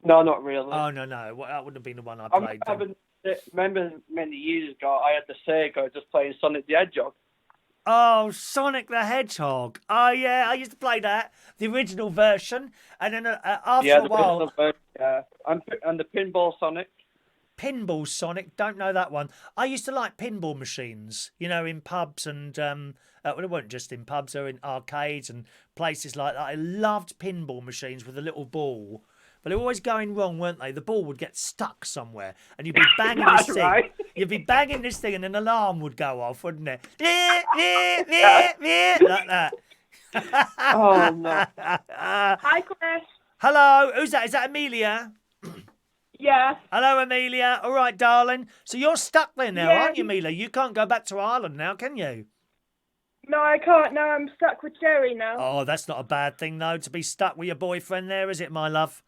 No, not really. Oh no, well, that wouldn't have been the one I played. Remember many years ago, I had the Sega just playing Sonic the Hedgehog. Oh, Sonic the Hedgehog. Oh, yeah, I used to play that, the original version. And then after a while... And the Pinball Sonic. Pinball Sonic, don't know that one. I used to like pinball machines, in pubs and... well, it wasn't just in pubs, or in arcades and places like that. I loved pinball machines with a little ball. But they were always going wrong, weren't they? The ball would get stuck somewhere, and you'd be banging this thing. Right. You'd be banging this thing, and an alarm would go off, wouldn't it? Like that. Oh no! Hi, Chris. Hello, who's that? Is that Amelia? Yeah. Hello, Amelia. All right, darling. So you're stuck there now, aren't you, Amelia? You can't go back to Ireland now, can you? No, I can't. No, I'm stuck with Jerry now. Oh, that's not a bad thing, though, to be stuck with your boyfriend there, is it, my love?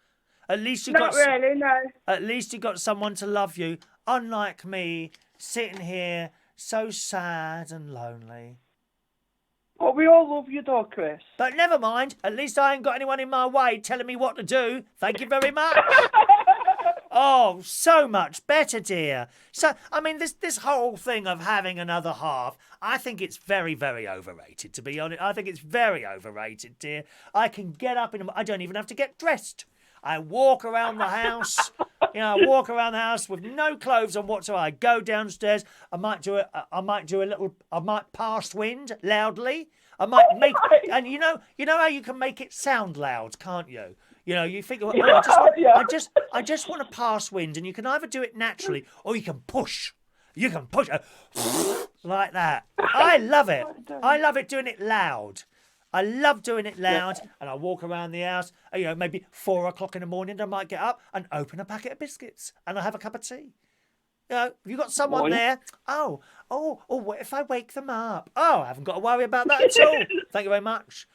At least you Not really, no. At least you got someone to love you, unlike me, sitting here so sad and lonely. Well, we all love you, though, Chris. But never mind. At least I ain't got anyone in my way telling me what to do. Thank you very much. Oh, so much better, dear. So, I mean, this whole thing of having another half, I think it's very, very overrated, to be honest. I think it's very overrated, dear. I can get up I don't even have to get dressed. I walk around the house. I walk around the house with no clothes on whatsoever. I go downstairs. I might pass wind loudly. I might make, and you know how you can make it sound loud, can't you? You think, I just want to pass wind, and you can either do it naturally or you can push. You can push it like that. I love it. I love it doing it loud. I love doing it loud, and I walk around the house. Maybe 4 o'clock in the morning, I might get up and open a packet of biscuits, and I have a cup of tea. Have you got someone there? Oh, what if I wake them up? Oh, I haven't got to worry about that at all. Thank you very much.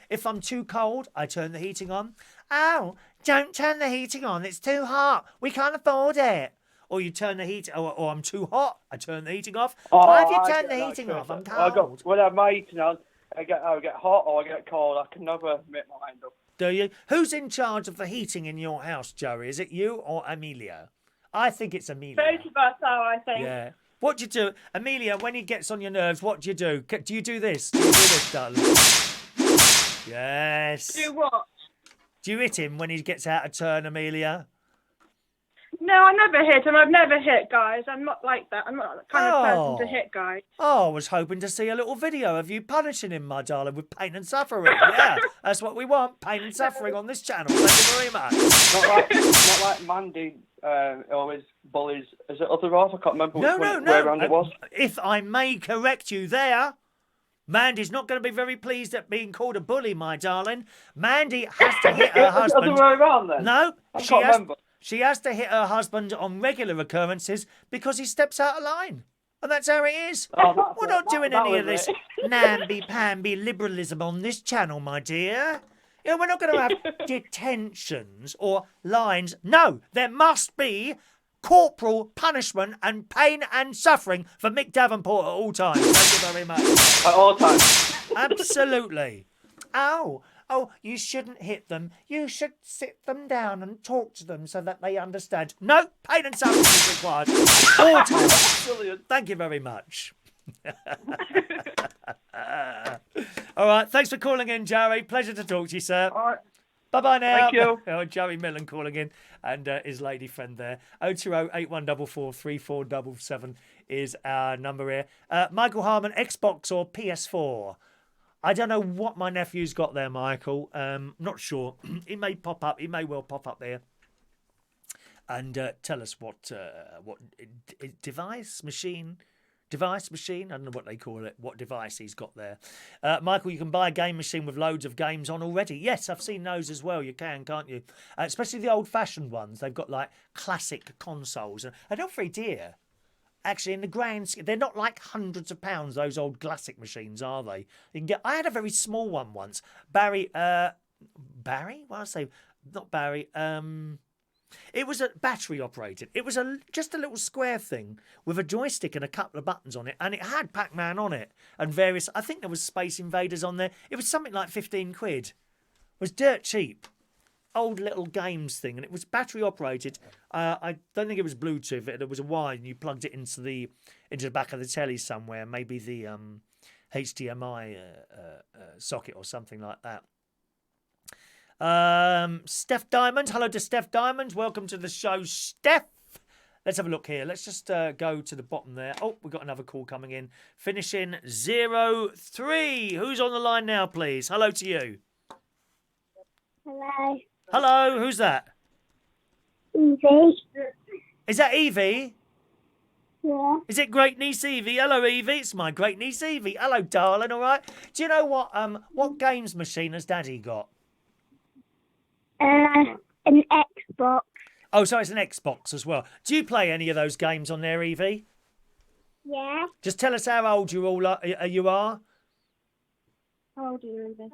If I'm too cold, I turn the heating on. Oh, don't turn the heating on. It's too hot. We can't afford it. Or you turn the heat, or I'm too hot. I turn the heating off. Why have you turned the heating off? I'm cold. When I have my heating on, I get hot or I get cold. I can never make my mind up. Do you? Who's in charge of the heating in your house, Joey? Is it you or Amelia? I think it's Amelia. Both of us are, I think. Yeah. What do you do? Amelia, when he gets on your nerves, what do you do? Do you do this? Do you do this, darling? Yes. Do what? Do you hit him when he gets out of turn, Amelia? No, I never hit him. I've never hit guys. I'm not like that. I'm not the kind of person to hit guys. Oh, I was hoping to see a little video of you punishing him, my darling, with pain and suffering. Yeah, that's what we want. Pain and suffering on this channel. Thank you very much. Not like Mandy always bullies. Is it other off? I can't remember where around it was. If I may correct you there, Mandy's not going to be very pleased at being called a bully, my darling. Mandy has to hit her husband. Other way around then? No, I can't remember. She has to hit her husband on regular occurrences because he steps out of line. And that's how it is. We're not doing any of this namby-pamby liberalism on this channel, my dear. You know, we're not going to have detentions or lines. No, there must be corporal punishment and pain and suffering for Mick Davenport at all times. Thank you very much. At all times. Absolutely. Oh, you shouldn't hit them. You should sit them down and talk to them so that they understand. No, pain and suffering is required. All times. Brilliant. Thank you very much. All right, thanks for calling in, Jerry. Pleasure to talk to you, sir. All right. Bye-bye now. Thank you. Oh, Jerry Millen calling in, and his lady friend there. 020-8144-3477 is our number here. Michael Harmon, Xbox or PS4? I don't know what my nephew's got there, Michael. Not sure. He may pop up. He may well pop up there. And tell us what device, machine... Device machine, I don't know what they call it, what device he's got there. Michael, you can buy a game machine with loads of games on already. Yes, I've seen those as well. You can, can't you? Especially the old-fashioned ones. They've got, like, classic consoles. And they're not very dear. Actually, in the grand scheme, they're not like hundreds of pounds, those old classic machines, are they? You can get. I had a very small one once. Barry? What did I say? Not Barry. It was a battery operated. It was just a little square thing with a joystick and a couple of buttons on it, and it had Pac-Man on it and various. I think there was Space Invaders on there. It was something like 15 quid. It was dirt cheap, old little games thing, and it was battery operated. I don't think it was Bluetooth. There was a wire, and you plugged it into the back of the telly somewhere, maybe the HDMI socket or something like that. Steph Diamond. Hello to Steph Diamond. Welcome to the show, Steph. Let's have a look here. Let's just go to the bottom there. Oh, we've got another call coming in. Finishing 03. Who's on the line now, please? Hello to you. Hello. Hello, who's that? Evie. Is that Evie? Yeah. Is it great niece Evie? Hello, Evie. It's my great niece Evie. Hello, darling. All right. Do you know what games machine has Daddy got? An Xbox. Oh, so it's an Xbox as well. Do you play any of those games on there, Evie? Yeah. Just tell us how old you all are. You are. How old are you, Evie?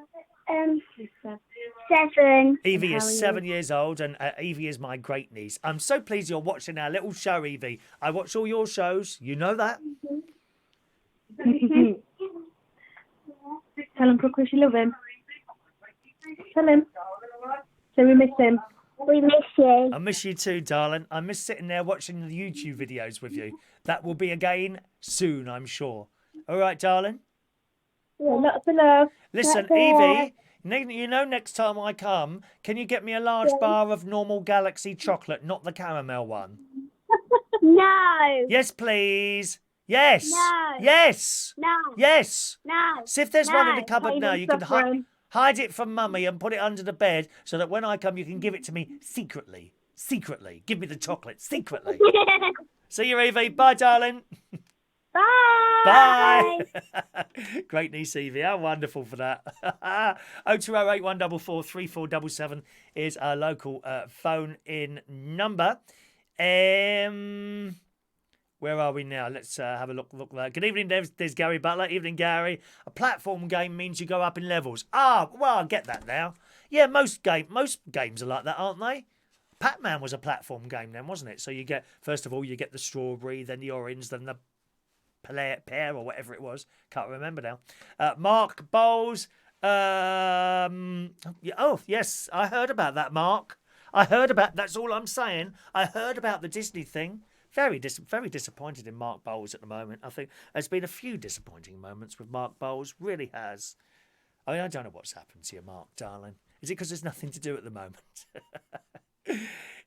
7. Evie is 7 years old, and Evie is my great niece. I'm so pleased you're watching our little show, Evie. I watch all your shows. You know that. Tell him, Brooke, you love him. Tell him. So we miss him. We miss you. I miss you too, darling. I miss sitting there watching the YouTube videos with you. That will be again soon, I'm sure. All right, darling? Yeah, lots of love. Listen, Evie, you know next time I come, can you get me a large bar of normal Galaxy chocolate, not the caramel one? No. Yes, please. Yes. No. Yes. No. Yes. No. See if there's one in the cupboard now. You can hide it from Mummy and put it under the bed so that when I come, you can give it to me secretly. Secretly. Give me the chocolate secretly. See you, Evie. Bye, darling. Bye. Bye. Great niece, Evie. How wonderful for that. 0208 144 3477 is our local phone-in number. Where are we now? Let's have a look there. Good evening, there's Gary Butler. Evening, Gary. A platform game means you go up in levels. Ah, well, I get that now. Yeah, most games are like that, aren't they? Pac-Man was a platform game then, wasn't it? So you get, first of all, you get the strawberry, then the orange, then the pear or whatever it was. Can't remember now. Mark Bowles. Oh, yes, I heard about that, Mark. That's all I'm saying. I heard about the Disney thing. Very disappointed in Mark Bowles at the moment. I think there's been a few disappointing moments with Mark Bowles. Really has. I mean, I don't know what's happened to you, Mark, darling. Is it because there's nothing to do at the moment?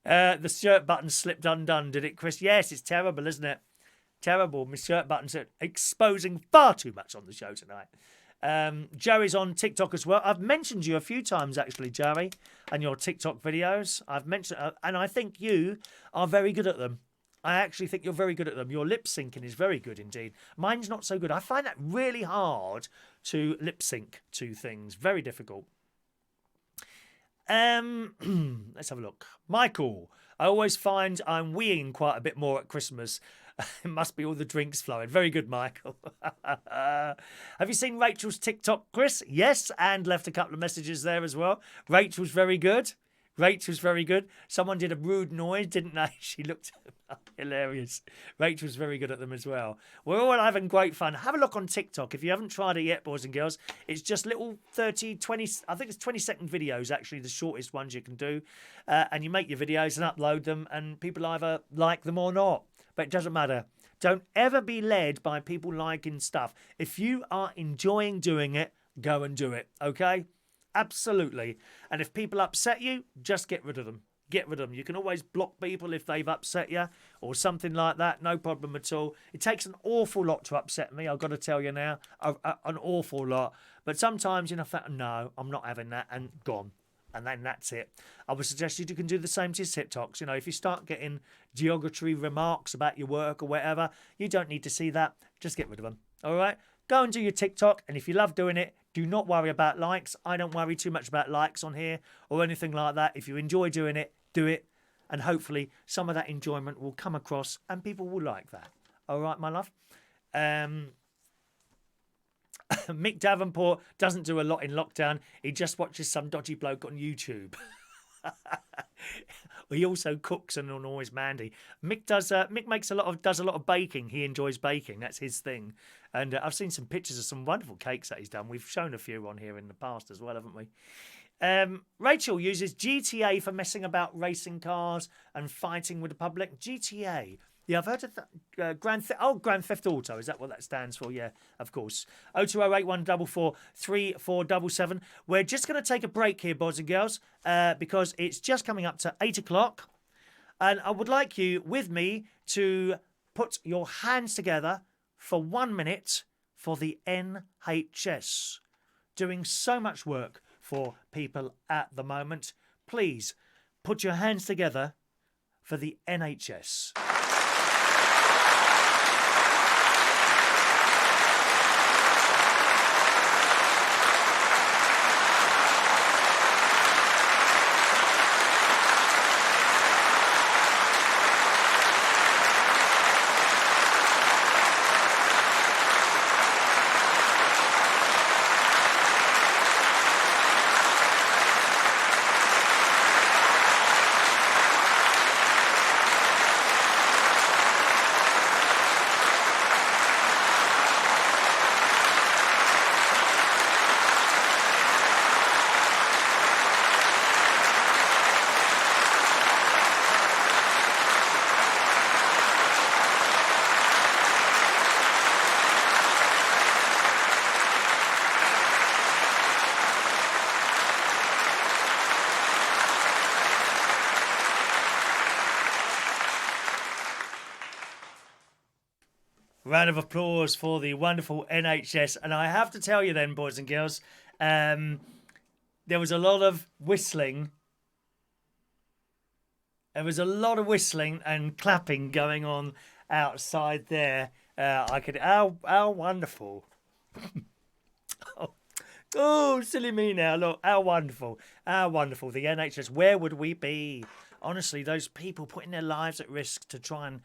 The shirt button slipped undone, did it, Chris? Yes, it's terrible, isn't it? Terrible. My shirt button's exposing far too much on the show tonight. Jerry's on TikTok as well. I've mentioned you a few times, actually, Jerry, and your TikTok videos. I've mentioned, and I think you are very good at them. I actually think you're very good at them. Your lip syncing is very good indeed. Mine's not so good. I find that really hard to lip sync to things. Very difficult. Let's have a look. Michael, I always find I'm weeing quite a bit more at Christmas. It must be all the drinks flowing. Very good, Michael. Have you seen Rachel's TikTok, Chris? Yes, and left a couple of messages there as well. Rachel's very good. Rachel's very good. Someone did a rude noise, didn't they? She looked hilarious. Rachel's very good at them as well. We're all having great fun. Have a look on TikTok if you haven't tried it yet, boys and girls. It's just little 30, 20, I think it's 20-second videos, actually, the shortest ones you can do. And you make your videos and upload them, and people either like them or not. But it doesn't matter. Don't ever be led by people liking stuff. If you are enjoying doing it, go and do it, okay? Absolutely. And if people upset you, just get rid of them. Get rid of them. You can always block people if they've upset you or something like that. No problem at all. It takes an awful lot to upset me, I've got to tell you now. An awful lot. But sometimes, you know, no, I'm not having that, and gone. And then that's it. I would suggest you can do the same to your TikToks. You know, if you start getting derogatory remarks about your work or whatever, you don't need to see that. Just get rid of them. All right? Go and do your TikTok. And if you love doing it, do not worry about likes. I don't worry too much about likes on here or anything like that. If you enjoy doing it, do it. And hopefully some of that enjoyment will come across and people will like that. All right, my love? Mick Davenport doesn't do a lot in lockdown. He just watches some dodgy bloke on YouTube. He also cooks and annoys Mandy. Mick does a lot of baking. He enjoys baking. That's his thing. And I've seen some pictures of some wonderful cakes that he's done. We've shown a few on here in the past as well, haven't we? Rachel uses GTA for messing about racing cars and fighting with the public. GTA. Yeah, I've heard of that. Grand Theft Auto. Is that what that stands for? Yeah, of course. 02081443477. We're just going to take a break here, boys and girls, because it's just coming up to 8 o'clock. And I would like you, with me, to put your hands together for 1 minute for the NHS. Doing so much work for people at the moment. Please, put your hands together for the NHS. Round of applause for the wonderful NHS. And I have to tell you then, boys and girls, there was a lot of whistling. There was a lot of whistling and clapping going on outside there. How wonderful. Oh, silly me now. Look, how wonderful. How wonderful. The NHS, where would we be? Honestly, those people putting their lives at risk to try and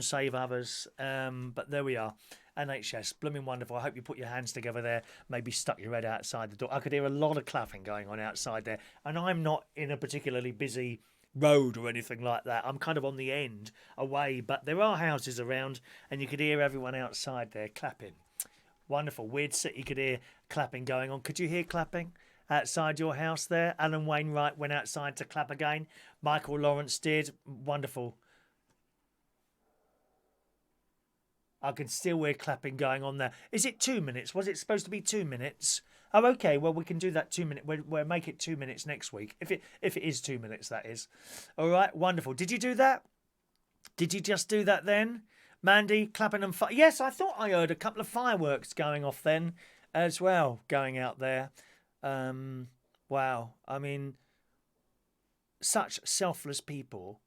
save others. But there we are. NHS, blooming wonderful. I hope you put your hands together there. Maybe stuck your head outside the door. I could hear a lot of clapping going on outside there. And I'm not in a particularly busy road or anything like that. I'm kind of on the end away. But there are houses around and you could hear everyone outside there clapping. Wonderful. Weird City could hear clapping going on. Could you hear clapping outside your house there? Alan Wainwright went outside to clap again. Michael Lawrence did. Wonderful. I can still hear clapping going on there. Is it 2 minutes? Was it supposed to be 2 minutes? Oh, okay. Well, we can do that 2 minute. We'll make it 2 minutes next week. If it is 2 minutes, that is. All right. Wonderful. Did you do that? Did you just do that then? Mandy, clapping and yes, I thought I heard a couple of fireworks going off then as well, going out there. Wow. I mean, such selfless people.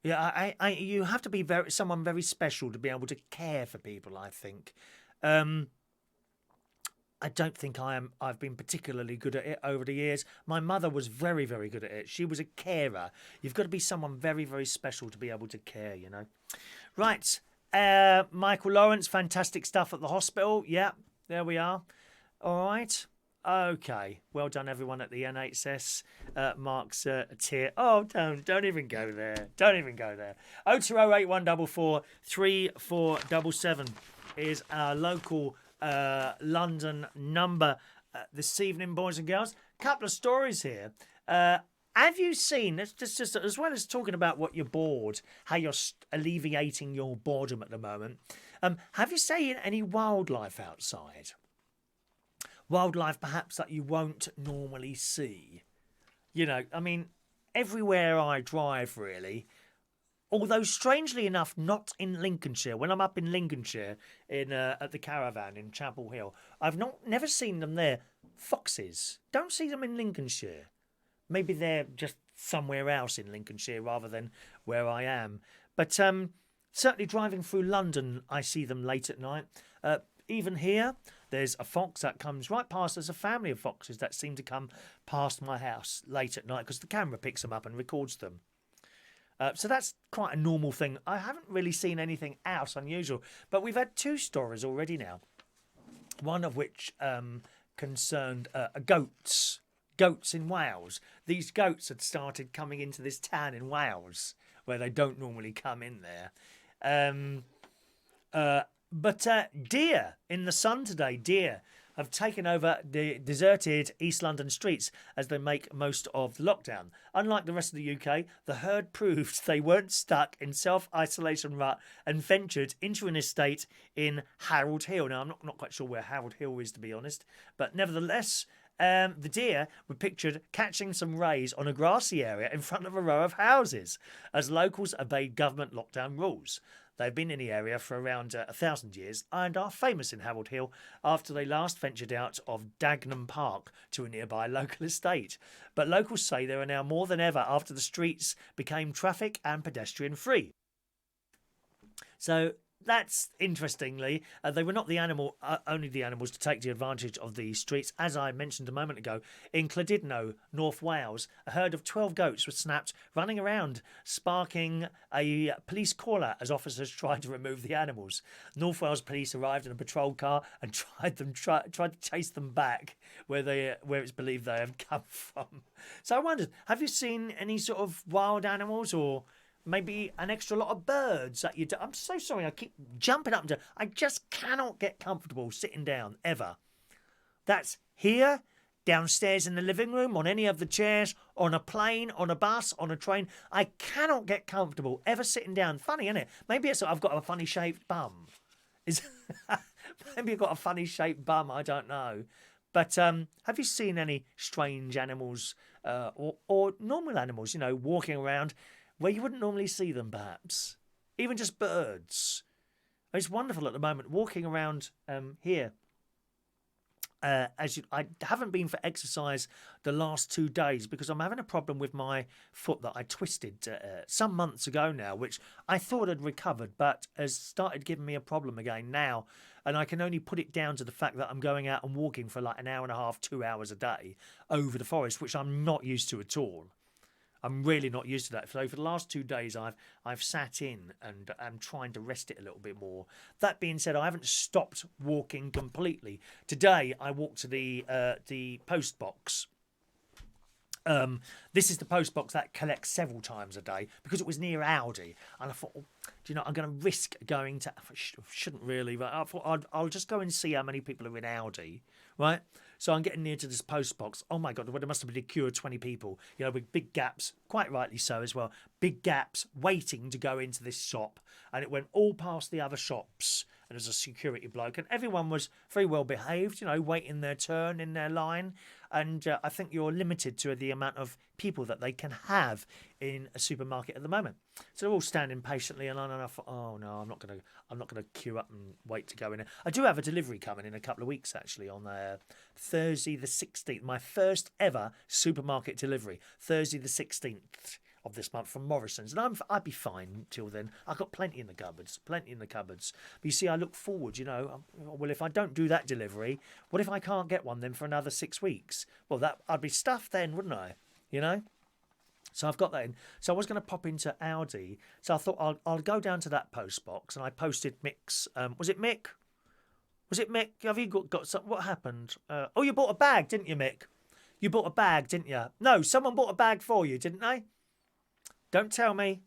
Yeah, you have to be someone very special to be able to care for people, I think. I don't think I've been particularly good at it over the years. My mother was very, very good at it. She was a carer. You've got to be someone very, very special to be able to care, you know. Right. Michael Lawrence, fantastic stuff at the hospital. Yeah, there we are. All right. Okay. Well done, everyone at the NHS. Mark's a tear. Oh, don't even go there. Don't even go there. 0208 144 3477 is our local London number this evening, boys and girls. Couple of stories here. Have you seen, just as well as talking about what you're bored, how you're alleviating your boredom at the moment, have you seen any wildlife outside? Wildlife perhaps that you won't normally see. You know, I mean, everywhere I drive really, although strangely enough not in Lincolnshire. When I'm up in Lincolnshire at the Caravan in Chapel Hill, I've never seen them there. Foxes. Don't see them in Lincolnshire. Maybe they're just somewhere else in Lincolnshire rather than where I am. But certainly driving through London, I see them late at night. Even here, there's a fox that comes right past. There's a family of foxes that seem to come past my house late at night because the camera picks them up and records them. So that's quite a normal thing. I haven't really seen anything else unusual, but we've had 2 stories already now. One of which concerned goats. Goats in Wales. These goats had started coming into this town in Wales where they don't normally come in there. But deer in the sun today, deer have taken over the deserted East London streets as they make most of the lockdown. Unlike the rest of the UK, the herd proved they weren't stuck in self-isolation rut and ventured into an estate in Harold Hill. Now, I'm not quite sure where Harold Hill is, to be honest, but nevertheless, the deer were pictured catching some rays on a grassy area in front of a row of houses as locals obeyed government lockdown rules. They've been in the area for around 1,000 years and are famous in Harold Hill after they last ventured out of Dagenham Park to a nearby local estate. But locals say there are now more than ever after the streets became traffic and pedestrian free. So that's interestingly, they were not only the animals to take the advantage of the streets. As I mentioned a moment ago, in Llandudno, North Wales, a herd of 12 goats were snapped running around, sparking a police call-out as officers tried to remove the animals. North Wales police arrived in a patrol car and tried to chase them back where it's believed they have come from. So I wondered, have you seen any sort of wild animals or maybe an extra lot of birds that you do? I'm so sorry, I keep jumping up and down. I just cannot get comfortable sitting down, ever. That's here, downstairs in the living room, on any of the chairs, on a plane, on a bus, on a train. I cannot get comfortable ever sitting down. Funny, isn't it? Maybe it's I've got a funny shaped bum. Maybe I've got a funny shaped bum, I don't know. But have you seen any strange animals or normal animals, walking around where you wouldn't normally see them, perhaps? Even just birds. It's wonderful at the moment, walking around here. I haven't been for exercise the last 2 days because I'm having a problem with my foot that I twisted some months ago now, which I thought had recovered, but has started giving me a problem again now. And I can only put it down to the fact that I'm going out and walking for like an hour and a half, 2 hours a day over the forest, which I'm not used to at all. I'm really not used to that. So for the last 2 days, I've sat in and I'm trying to rest it a little bit more. That being said, I haven't stopped walking completely. Today, I walked to the post box. This is the post box that collects several times a day because it was near Aldi, and I thought, I'm going to risk going to. I shouldn't really, but I thought I'll just go and see how many people are in Aldi, right? So I'm getting near to this post box. Oh my God, there must have been a queue of 20 people, with big gaps, quite rightly so as well. Big gaps waiting to go into this shop. And it went all past the other shops. And there's a security bloke. And everyone was very well behaved, waiting their turn in their line. And I think you're limited to the amount of people that they can have in a supermarket at the moment. So they're all standing patiently, and I thought, oh no, I'm not gonna queue up and wait to go in. I do have a delivery coming in a couple of weeks, actually, on Thursday the 16th. My first ever supermarket delivery, Thursday the 16th. of this month from Morrison's, and I'd be fine till then. I've got plenty in the cupboards, But you see, I look forward, you know. Well, if I don't do that delivery, what if I can't get one then for another 6 weeks? Well, I'd be stuffed then, wouldn't I? You know. So I've got that in. So I was going to pop into Aldi. So I thought I'll go down to that post box, and I posted Mick's. Was it Mick? Was it Mick? Have you got some? What happened? Oh, you bought a bag, didn't you, Mick? You bought a bag, didn't you? No, someone bought a bag for you, didn't they? Don't tell me.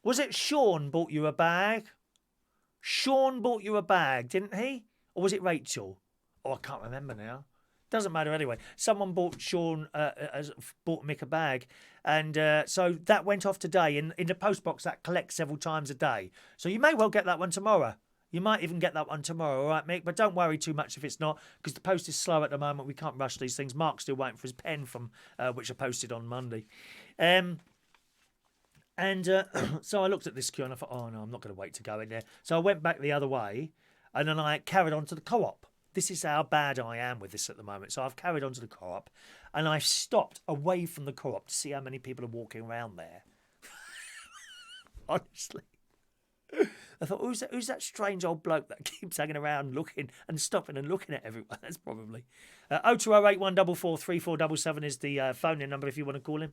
Was it Sean bought you a bag? Sean bought you a bag, didn't he? Or was it Rachel? Oh, I can't remember now. Doesn't matter anyway. Someone bought bought Mick a bag, and so that went off today in the post box that collects several times a day. So you may well get that one tomorrow. You might even get that one tomorrow, all right, Mick? But don't worry too much if it's not, because the post is slow at the moment. We can't rush these things. Mark's still waiting for his pen from which I posted on Monday. So I looked at this queue and I thought, oh no, I'm not going to wait to go in there. So I went back the other way, and then I carried on to the co-op. This is how bad I am with this at the moment. So I've carried on to the co-op, and I've stopped away from the co-op to see how many people are walking around there. Honestly. I thought, who's that strange old bloke that keeps hanging around looking and stopping and looking at everyone? That's probably 0208 144 3477 is the phone in number if you want to call him.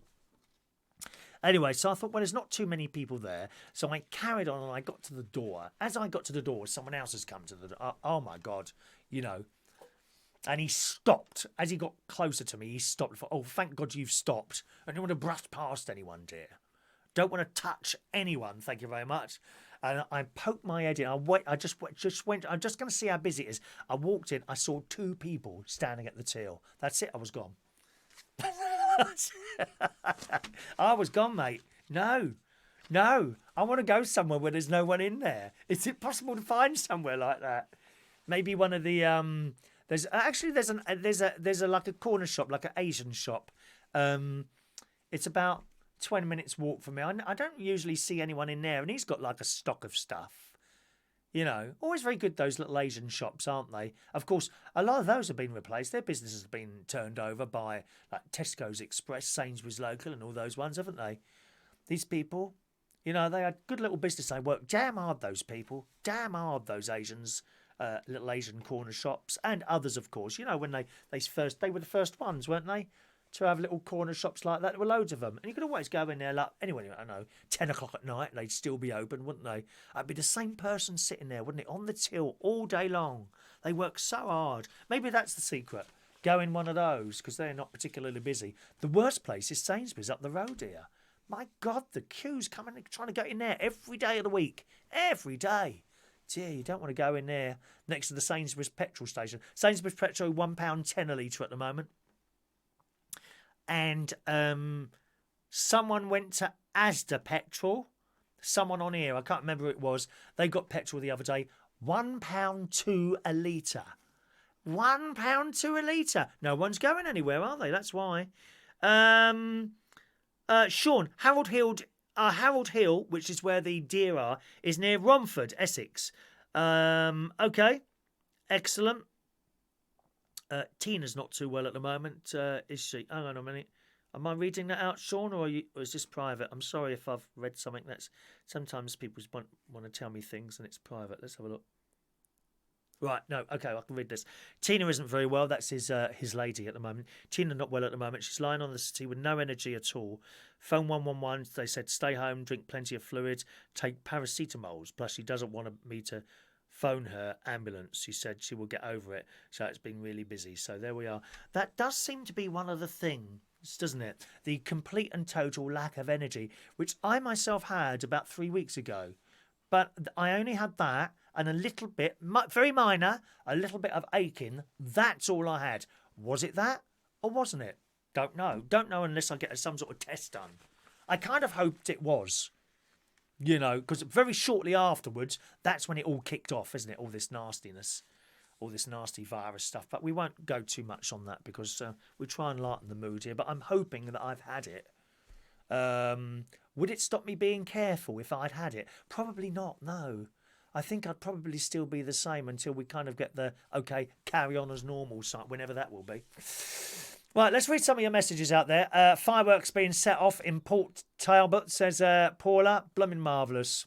Anyway, so I thought, well, there's not too many people there. So I carried on and I got to the door. As I got to the door, someone else has come to the door. Oh my God, you know. And he stopped. As he got closer to me, he stopped. I thought, oh, thank God you've stopped. I don't want to brush past anyone, dear. Don't want to touch anyone, thank you very much. And I poked my head in. I just went. I'm just going to see how busy it is. I walked in. I saw 2 people standing at the till. That's it. I was gone. I was gone, mate. No. I want to go somewhere where there's no one in there. Is it possible to find somewhere like that? Maybe one of the there's a like a corner shop, like an Asian shop. It's about 20 minutes walk from me. I don't usually see anyone in there, and he's got like a stock of stuff. You know, always very good, those little Asian shops, aren't they? Of course, a lot of those have been replaced. Their businesses have been turned over by like Tesco's Express, Sainsbury's Local and all those ones, haven't they? These people, you know, they had good little business. They work damn hard, those people. Damn hard, those Asians, little Asian corner shops. And others, of course. You know, when they were the first ones, weren't they? To have little corner shops like that. There were loads of them. And you could always go in there, like, anyway, I don't know, 10 o'clock at night, they'd still be open, wouldn't they? I'd be the same person sitting there, wouldn't it, on the till all day long. They work so hard. Maybe that's the secret. Go in one of those, because they're not particularly busy. The worst place is Sainsbury's up the road here. My God, the queues coming, trying to get in there every day of the week. Every day. Dear, you don't want to go in there next to the Sainsbury's petrol station. Sainsbury's petrol, £1.10 a litre at the moment. And someone went to Asda petrol. Someone on here, I can't remember who it was. They got petrol the other day. £1.2 a litre. £1.2 a litre. No one's going anywhere, are they? That's why. Sean, Harold Hill, which is where the deer are, is near Romford, Essex. Okay. Excellent. Tina's not too well at the moment, is she? Hang on a minute. Am I reading that out, Sean, or is this private? I'm sorry if I've read something that's... Sometimes people want to tell me things and it's private. Let's have a look. Right, no, okay, I can read this. Tina isn't very well. That's his lady at the moment. Tina not well at the moment. She's lying on the settee with no energy at all. Phone 111. They said stay home, drink plenty of fluids, take paracetamols. Plus, she doesn't want me to phone her ambulance. She said she will get over it. So it's been really busy. So there we are. That does seem to be one of the things, doesn't it? The complete and total lack of energy, which I myself had about 3 weeks ago. But I only had that and a little bit, very minor, a little bit of aching. That's all I had. Was it that or wasn't it? Don't know. Don't know unless I get some sort of test done. I kind of hoped it was. You know, because very shortly afterwards, that's when it all kicked off, isn't it? All this nastiness, all this nasty virus stuff. But we won't go too much on that because we try and lighten the mood here. But I'm hoping that I've had it. Would it stop me being careful if I'd had it? Probably not, no. I think I'd probably still be the same until we kind of get the, okay, carry on as normal side, whenever that will be. Right, let's read some of your messages out there. Fireworks being set off in Port Talbot, says Paula. Blooming marvellous.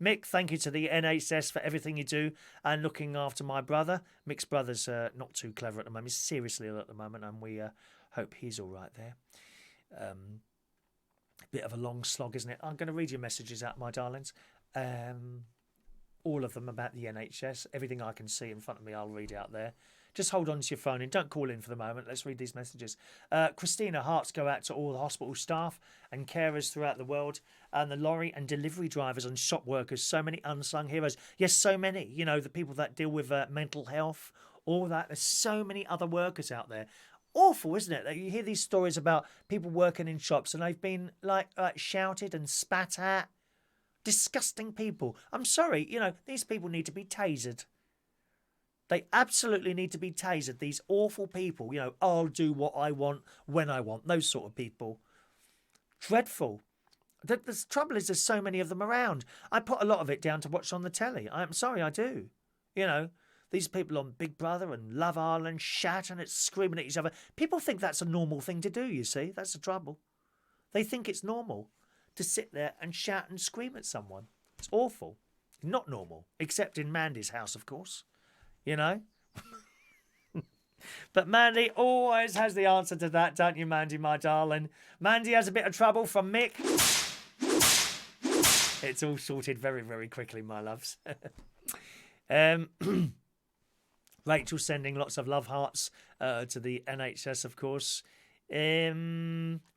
Mick, thank you to the NHS for everything you do and looking after my brother. Mick's brother's not too clever at the moment. He's seriously ill at the moment, and we hope he's all right there. Bit of a long slog, isn't it? I'm going to read your messages out, my darlings. All of them about the NHS. Everything I can see in front of me, I'll read out there. Just hold on to your phone and don't call in for the moment. Let's read these messages. Christina, hearts go out to all the hospital staff and carers throughout the world, and the lorry and delivery drivers and shop workers. So many unsung heroes. Yes, so many. You know, the people that deal with mental health, all that. There's so many other workers out there. Awful, isn't it? You hear these stories about people working in shops and they've been like shouted and spat at. Disgusting people. I'm sorry, you know, these people need to be tasered. They absolutely need to be tasered. These awful people, you know, I'll do what I want when I want. Those sort of people. Dreadful. The trouble is there's so many of them around. I put a lot of it down to watch on the telly. I'm sorry, I do. You know, these people on Big Brother and Love Island shouting and screaming at each other. People think that's a normal thing to do, you see. That's the trouble. They think it's normal to sit there and shout and scream at someone. It's awful. Not normal. Except in Mandy's house, of course. You know? But Mandy always has the answer to that, don't you, Mandy, my darling? Mandy has a bit of trouble from Mick. It's all sorted very, very quickly, my loves. Rachel sending lots of love hearts to the NHS, of course.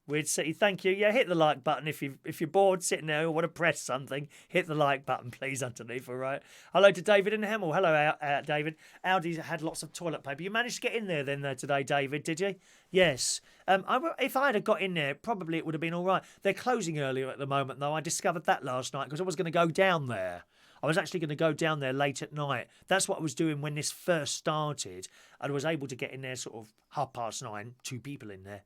Weird City, thank you. Yeah, hit the like button if you're bored sitting there or want to press something. Hit the like button, please, underneath. All right. Hello to David in Hemel. Hello, David. Aldi had lots of toilet paper. You managed to get in there then today, David? Did you? Yes. If I had got in there, probably it would have been all right. They're closing earlier at the moment, though. I discovered that last night because I was going to go down there. I was actually going to go down there late at night. That's what I was doing when this first started. I was able to get in there sort of 9:30, 2 people in there.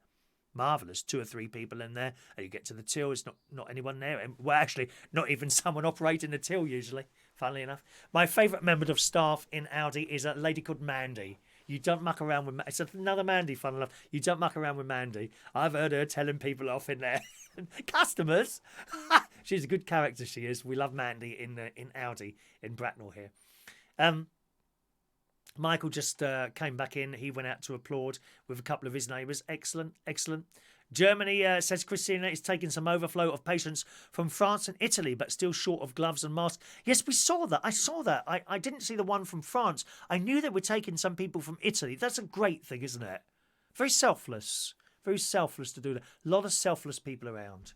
Marvellous, 2 or 3 people in there. And you get to the till, it's not anyone there. Well, actually, not even someone operating the till usually, funnily enough. My favourite member of staff in Aldi is a lady called Mandy. You don't muck around with... It's another Mandy, funnily enough. You don't muck around with Mandy. I've heard her telling people off in there. Customers! She's a good character, she is. We love Mandy in Aldi in Bracknell here. Michael just came back in. He went out to applaud with a couple of his neighbours. Excellent, excellent. Germany, says Christina, is taking some overflow of patients from France and Italy, but still short of gloves and masks. Yes, we saw that. I saw that. I didn't see the one from France. I knew they were taking some people from Italy. That's a great thing, isn't it? Very selfless. Very selfless to do that. A lot of selfless people around.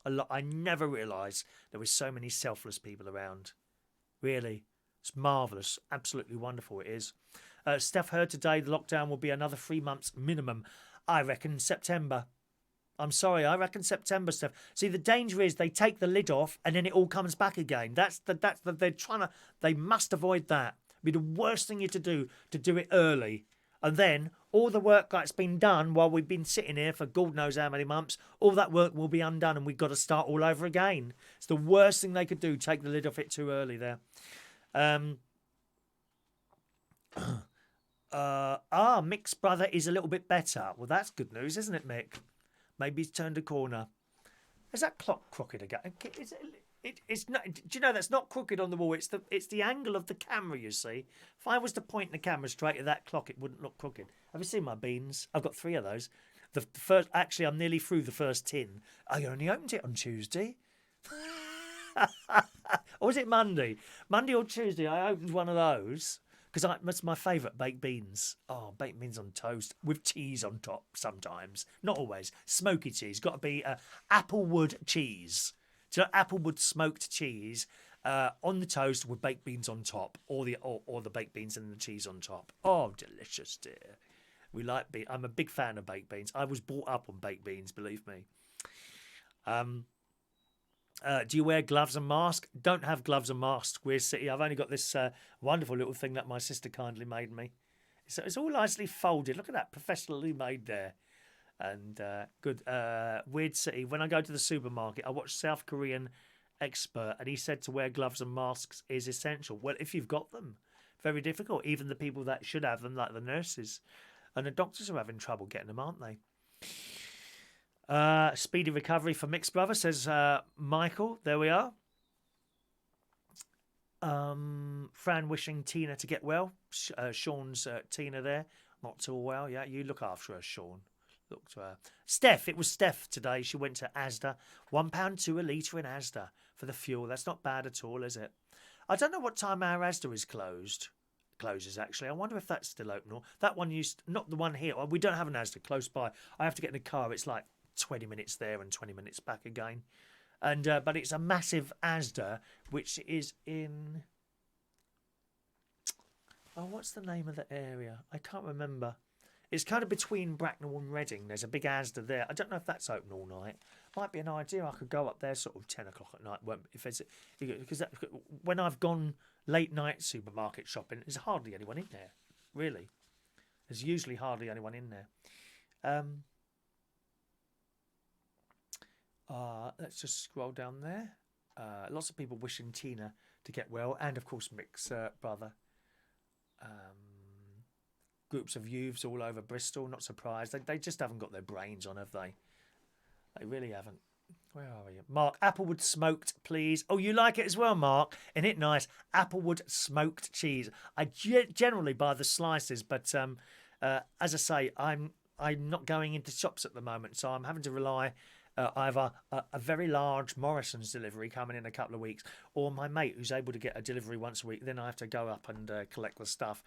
A lot. I never realised there were so many selfless people around. Really. It's marvellous. Absolutely wonderful it is. Steph heard today the lockdown will be another 3 months minimum. I reckon September. I'm sorry, I reckon September, Steph. See, the danger is they take the lid off and then it all comes back again. They must avoid that. It'd be the worst thing you to do it early. And then all the work that's been done while we've been sitting here for God knows how many months, all that work will be undone and we've got to start all over again. It's the worst thing they could do, take the lid off it too early there. Mick's brother is a little bit better. Well, that's good news, isn't it, Mick? Maybe he's turned a corner. Is that clock crooked again? It's not. Do you know that's not crooked on the wall? It's the angle of the camera. You see, if I was to point the camera straight at that clock, it wouldn't look crooked. Have you seen my beans? I've got 3 of those. The first, actually, I'm nearly through the first tin. I only opened it on Tuesday. Or was it Monday? Monday or Tuesday, I opened one of those because that's my favourite, baked beans. Oh, baked beans on toast with cheese on top sometimes. Not always. Smoky cheese. Got to be applewood cheese. So applewood smoked cheese on the toast with baked beans on top, or the baked beans and the cheese on top. Oh, delicious, dear. We like beans. I'm a big fan of baked beans. I was brought up on baked beans, believe me. Do you wear gloves and mask? Don't have gloves and masks, Weird City. I've only got this wonderful little thing that my sister kindly made me. It's all nicely folded. Look at that, professionally made there. And good. Weird City. When I go to the supermarket, I watch South Korean expert, and he said to wear gloves and masks is essential. Well, if you've got them, very difficult. Even the people that should have them, like the nurses. And the doctors are having trouble getting them, aren't they? Speedy recovery for Mick's brother, says Michael. There we are. Fran wishing Tina to get well. Sean's Tina there. Not too well. Yeah, you look after her, Sean. Look to her. Steph, it was Steph today. She went to Asda. £1.2 a litre in Asda for the fuel. That's not bad at all, is it? I don't know what time our Asda is closed. Closes, actually. I wonder if that's still open. Or that one used, not the one here. We don't have an Asda close by. I have to get in the car. It's like 20 minutes there and 20 minutes back again. And but it's a massive Asda, which is in... Oh, what's the name of the area? I can't remember. It's kind of between Bracknell and Reading. There's a big Asda there. I don't know if that's open all night. Might be an idea. I could go up there sort of 10 o'clock at night. Because when I've gone late night supermarket shopping, there's hardly anyone in there, really. There's usually hardly anyone in there. Let's just scroll down there. Lots of people wishing Tina to get well, and of course Mick's brother. Groups of youths all over Bristol, not surprised. They just haven't got their brains on, have they? They really haven't. Where are you? Mark, Applewood smoked, please. Oh, you like it as well, Mark? Isn't it nice? Applewood smoked cheese. I generally buy the slices, but as I say, I'm not going into shops at the moment, so I'm having to rely either a very large Morrison's delivery coming in a couple of weeks, or my mate who's able to get a delivery once a week. Then I have to go up and collect the stuff,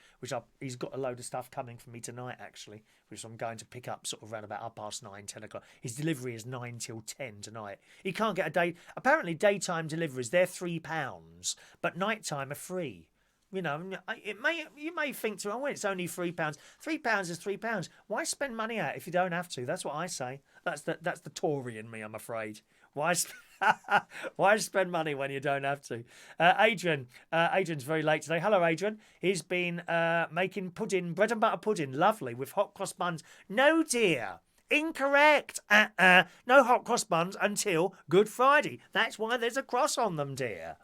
he's got a load of stuff coming for me tonight, actually, which I'm going to pick up sort of around about 9:30, 10 o'clock. His delivery is 9 till 10 tonight. He can't get a day. Apparently, daytime deliveries, they're £3, but nighttime are free. You know, you may think to, it's only £3. £3 is £3. Why spend money out if you don't have to? That's what I say. That's the Tory in me, I'm afraid. Why spend money when you don't have to? Adrian's very late today. Hello, Adrian. He's been making pudding, bread and butter pudding, lovely, with hot cross buns. No, dear. Incorrect. No hot cross buns until Good Friday. That's why there's a cross on them, dear.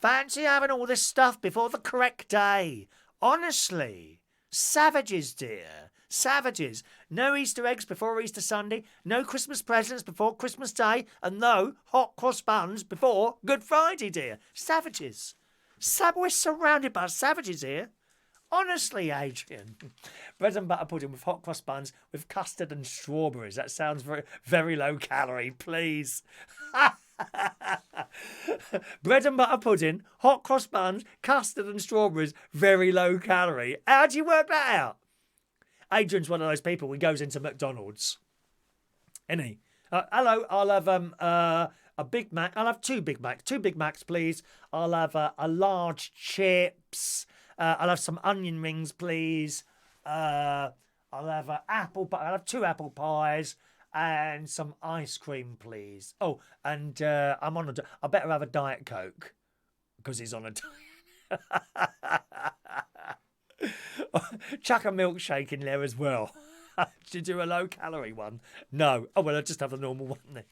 Fancy having all this stuff before the correct day. Honestly. Savages, dear. Savages. No Easter eggs before Easter Sunday. No Christmas presents before Christmas Day. And no hot cross buns before Good Friday, dear. Savages. We're surrounded by savages here. Honestly, Adrian. Bread and butter pudding with hot cross buns with custard and strawberries. That sounds very, very low calorie, please. Bread and butter pudding, hot cross buns, custard and strawberries, very low calorie. How do you work that out? Adrian's one of those people who goes into McDonald's. Isn't he? Hello, I'll have a Big Mac. I'll have two Big Macs. 2 Big Macs, please. I'll have a large chips. I'll have some onion rings, please. I'll have I'll have 2 apple pies. And some ice cream, please. Oh, and I'm on I better have a Diet Coke because he's on a diet. Chuck a milkshake in there as well. Should you do a low-calorie one? No. Oh, well, I'll just have the normal one then.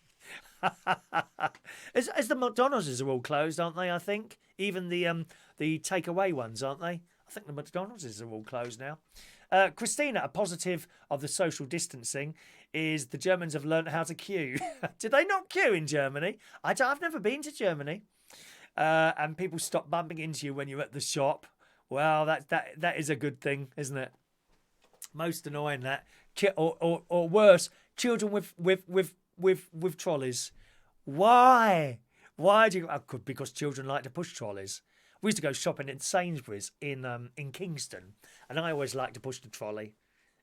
As the McDonald's are all closed, aren't they, I think? Even the takeaway ones, aren't they? I think the McDonald's are all closed now. Christina, a positive of the social distancing is the Germans have learnt how to queue. Did they not queue in Germany? I've never been to Germany. And people stop bumping into you when you're at the shop. Well, that is a good thing, isn't it? Most annoying that. Or worse, children with trolleys. Why? Why do you? Because children like to push trolleys. We used to go shopping in Sainsbury's in Kingston, and I always liked to push the trolley.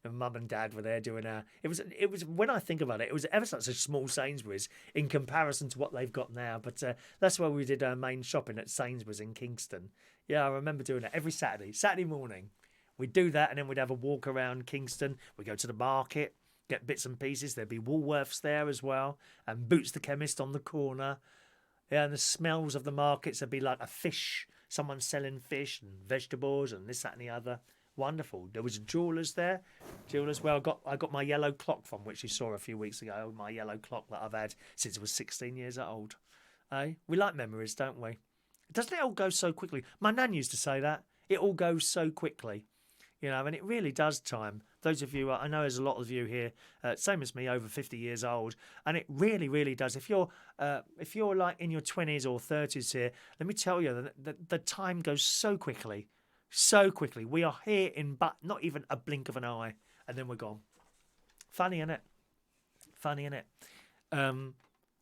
And Mum and Dad were there doing It was when I think about it, it was ever such a small Sainsbury's in comparison to what they've got now. But that's where we did our main shopping at Sainsbury's in Kingston. Yeah, I remember doing that every Saturday morning. We'd do that, and then we'd have a walk around Kingston. We'd go to the market, get bits and pieces. There'd be Woolworths there as well, and Boots the Chemist on the corner. Yeah, and the smells of the markets would be like a fish. Someone selling fish and vegetables and this, that and the other. Wonderful. There was a jewellers there. Jewellers, well, I got my yellow clock from, which you saw a few weeks ago. My yellow clock that I've had since I was 16 years old. We like memories, don't we? Doesn't it all go so quickly? My nan used to say that. It all goes so quickly. You know, and it really does time. Those of you, I know there's a lot of you here, same as me, over 50 years old, and it really, really does. If you're like in your 20s or 30s here, let me tell you that the time goes so quickly, so quickly. We are here in but not even a blink of an eye, and then we're gone. Funny, innit? Funny, innit?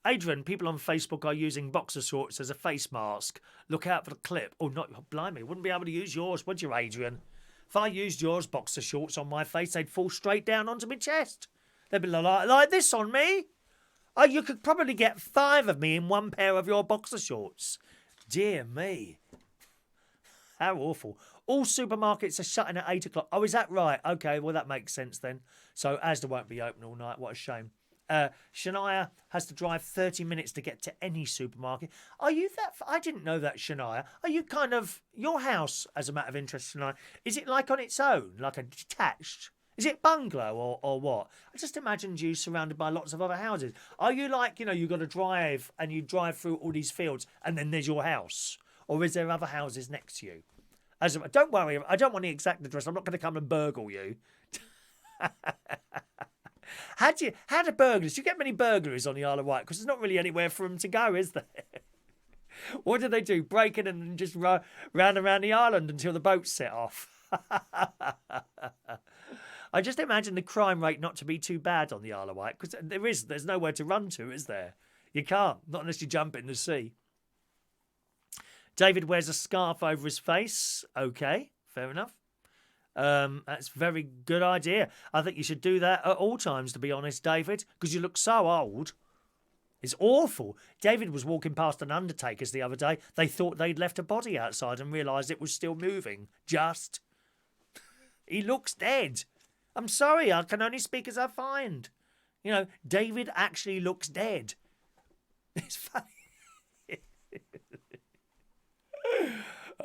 Adrian, people on Facebook are using boxer shorts as a face mask. Look out for the clip. Oh, not blimey, wouldn't be able to use yours, would you, Adrian? If I used yours boxer shorts on my face, they'd fall straight down onto my chest. They'd be like this on me. Oh, you could probably get 5 of me in one pair of your boxer shorts. Dear me. How awful. All supermarkets are shutting at 8 o'clock. Oh, is that right? Okay, well, that makes sense then. So Asda won't be open all night. What a shame. Shania has to drive 30 minutes to get to any supermarket. Are you that... I didn't know that, Shania. Are you kind of... Your house, as a matter of interest, Shania, is it like on its own? Like a detached... Is it bungalow or what? I just imagined you surrounded by lots of other houses. Are you like, you know, you've got to drive and you drive through all these fields and then there's your house? Or is there other houses next to you? Don't worry, I don't want the exact address. I'm not going to come and burgle you. How do burglars? Do you get many burglaries on the Isle of Wight? Because there's not really anywhere for them to go, is there? What do they do? Break in and just round around the island until the boats set off? I just imagine the crime rate not to be too bad on the Isle of Wight, because there's nowhere to run to, is there? You can't, not unless you jump in the sea. David wears a scarf over his face. Okay, fair enough. That's a very good idea. I think you should do that at all times, to be honest, David, because you look so old. It's awful. David was walking past an undertaker's the other day. They thought they'd left a body outside and realised it was still moving. Just. He looks dead. I'm sorry, I can only speak as I find. You know, David actually looks dead. It's funny.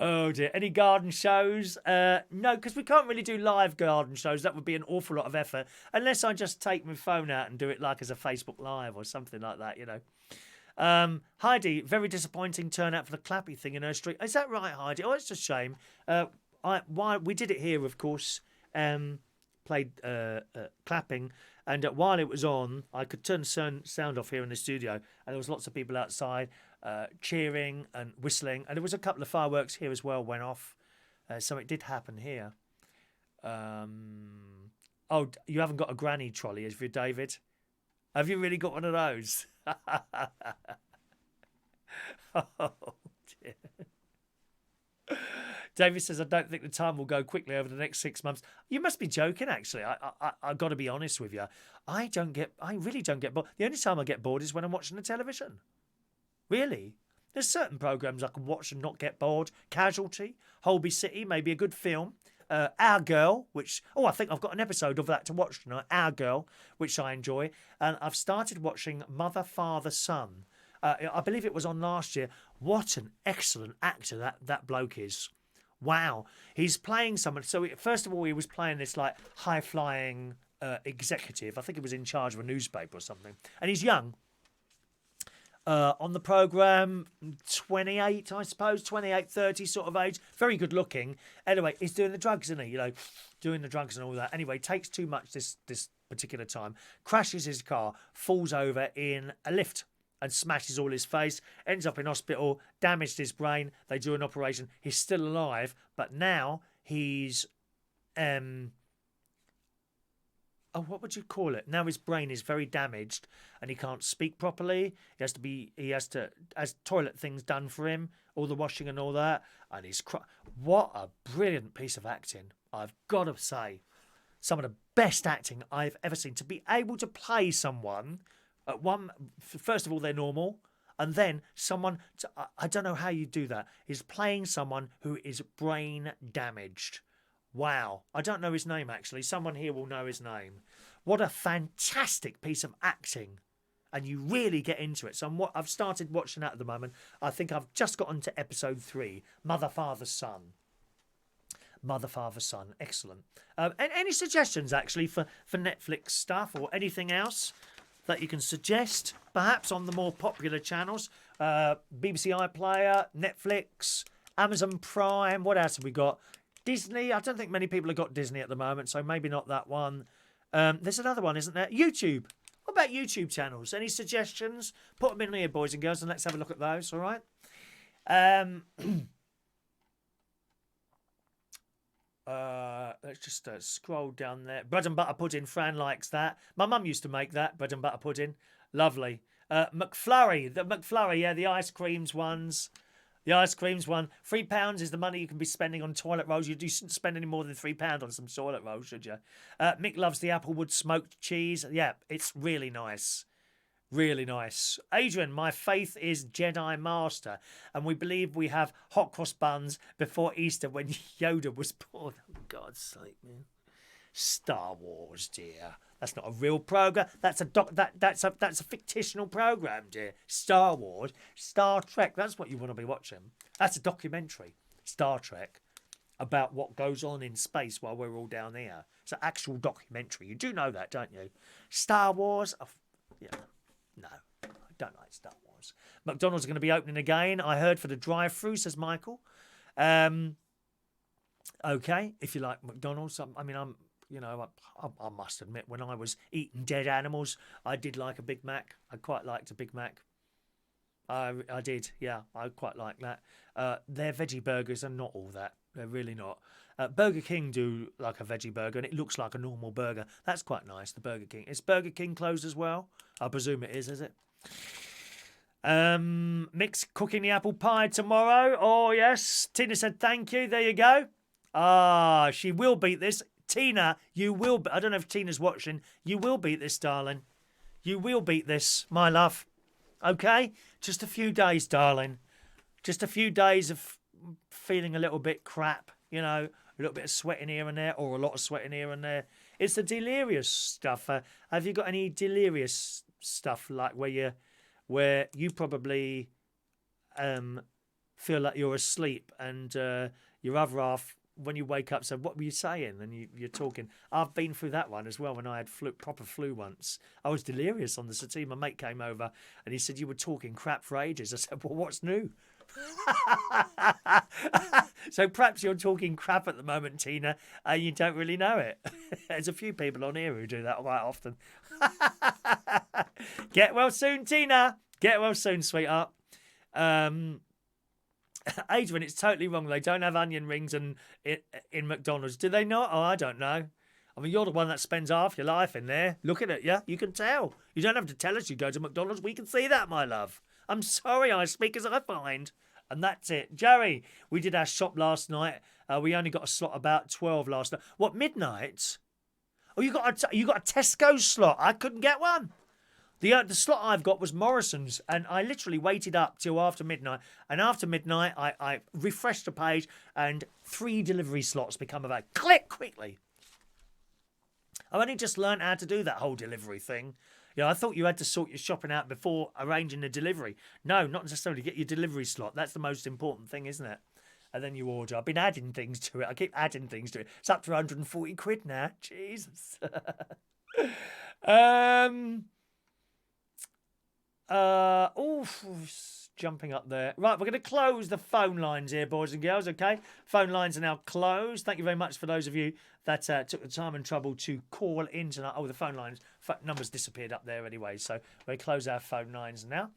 Oh dear. Any garden shows? No, because we can't really do live garden shows. That would be an awful lot of effort. Unless I just take my phone out and do it like as a Facebook Live or something like that, you know. Heidi, very disappointing turnout for the Clappy thing in her street. Is that right, Heidi? Oh, it's a shame. We did it here, of course. Played clapping. And while it was on, I could turn the sound off here in the studio. And there was lots of people outside. Cheering and whistling, and there was a couple of fireworks here as well went off, so it did happen here. Oh, you haven't got a granny trolley, have you, David? Have you really got one of those? Oh dear. David says, I don't think the time will go quickly over the next 6 months. You must be joking, actually. I've got to be honest with you. I really don't get bored. The only time I get bored is when I'm watching the television. Really? There's certain programmes I can watch and not get bored. Casualty, Holby City, maybe a good film. Our Girl, which... Oh, I think I've got an episode of that to watch tonight. Our Girl, which I enjoy. And I've started watching Mother, Father, Son. I believe it was on last year. What an excellent actor that bloke is. Wow. He's playing someone... So, first of all, he was playing this, like, high-flying executive. I think he was in charge of a newspaper or something. And he's young. On the programme, 28, I suppose, 28, 30 sort of age. Very good looking. Anyway, he's doing the drugs, isn't he? You know, doing the drugs and all that. Anyway, takes too much this particular time. Crashes his car, falls over in a lift and smashes all his face. Ends up in hospital, damaged his brain. They do an operation. He's still alive, but now he's... what would you call it? Now his brain is very damaged and he can't speak properly. He has toilet things done for him, all the washing and all that. And what a brilliant piece of acting. I've got to say, some of the best acting I've ever seen. To be able to play someone first of all, they're normal. And then I don't know how you do that. He's playing someone who is brain damaged. Wow. I don't know his name, actually. Someone here will know his name. What a fantastic piece of acting. And you really get into it. So I've started watching that at the moment. I think I've just gotten to episode 3. Mother, Father, Son. Mother, Father, Son. Excellent. And any suggestions, actually, for Netflix stuff or anything else that you can suggest? Perhaps on the more popular channels. BBC iPlayer, Netflix, Amazon Prime. What else have we got? Disney. I don't think many people have got Disney at the moment, so maybe not that one. There's another one, isn't there? YouTube. What about YouTube channels? Any suggestions? Put them in here, boys and girls, and let's have a look at those, all right? Let's just scroll down there. Bread and butter pudding. Fran likes that. My mum used to make that, bread and butter pudding. Lovely. McFlurry. The McFlurry, yeah, the ice creams ones. The ice creams one. £3 is the money you can be spending on toilet rolls. You shouldn't spend any more than £3 on some toilet rolls, should you? Mick loves the Applewood smoked cheese. Yeah, it's really nice. Really nice. Adrian, my faith is Jedi Master, and we believe we have hot cross buns before Easter when Yoda was born. Oh, God's sake, man. Star Wars, dear. That's not a real program. That's a fictional program, dear. Star Wars, Star Trek. That's what you want to be watching. That's a documentary, Star Trek, about what goes on in space while we're all down here. It's an actual documentary. You do know that, don't you? Star Wars, yeah. No, I don't like Star Wars. McDonald's are going to be opening again. I heard for the drive-through, says Michael. Okay, if you like McDonald's, I must admit, when I was eating dead animals, I did like a Big Mac. I quite liked a Big Mac. I did, yeah, I quite like that. Their veggie burgers are not all that. They're really not. Burger King do like a veggie burger, and it looks like a normal burger. That's quite nice, the Burger King. Is Burger King closed as well? I presume it is it? Mick's cooking the apple pie tomorrow. Oh, yes. Tina said thank you. There you go. Ah, she will beat this. Tina, you will... I don't know if Tina's watching. You will beat this, darling. You will beat this, my love. Okay? Just a few days, darling. Just a few days of feeling a little bit crap, you know, a little bit of sweating here and there, or a lot of sweating here and there. It's the delirious stuff. Have you got any delirious stuff, like where you probably feel like you're asleep and your other half, when you wake up, said, what were you saying? And you're talking. I've been through that one as well when I had proper flu once. I was delirious on the settee. My mate came over and he said, you were talking crap for ages. I said, well, what's new? So perhaps you're talking crap at the moment, Tina, and you don't really know it. There's a few people on here who do that quite often. Get well soon, Tina. Get well soon, sweetheart. Adrian, it's totally wrong. They don't have onion rings in McDonald's. Do they not? Oh, I don't know. I mean, you're the one that spends half your life in there. Look at it, yeah? You can tell. You don't have to tell us you go to McDonald's. We can see that, my love. I'm sorry, I speak as I find. And that's it. Joey, we did our shop last night. We only got a slot about 12 last night. What, midnight? Oh, you got a Tesco slot. I couldn't get one. The slot I've got was Morrison's, and I literally waited up till after midnight. And after midnight, I refreshed the page, and 3 delivery slots become available. Click quickly. I've only just learned how to do that whole delivery thing. You know, I thought you had to sort your shopping out before arranging the delivery. No, not necessarily. Get your delivery slot. That's the most important thing, isn't it? And then you order. I've been adding things to it. I keep adding things to it. It's up to 140 quid now. Jesus. Jumping up there. Right, we're going to close the phone lines here, boys and girls, okay? Phone lines are now closed. Thank you very much for those of you that took the time and trouble to call in tonight. Oh, the phone lines, numbers disappeared up there anyway, so we close our phone lines now.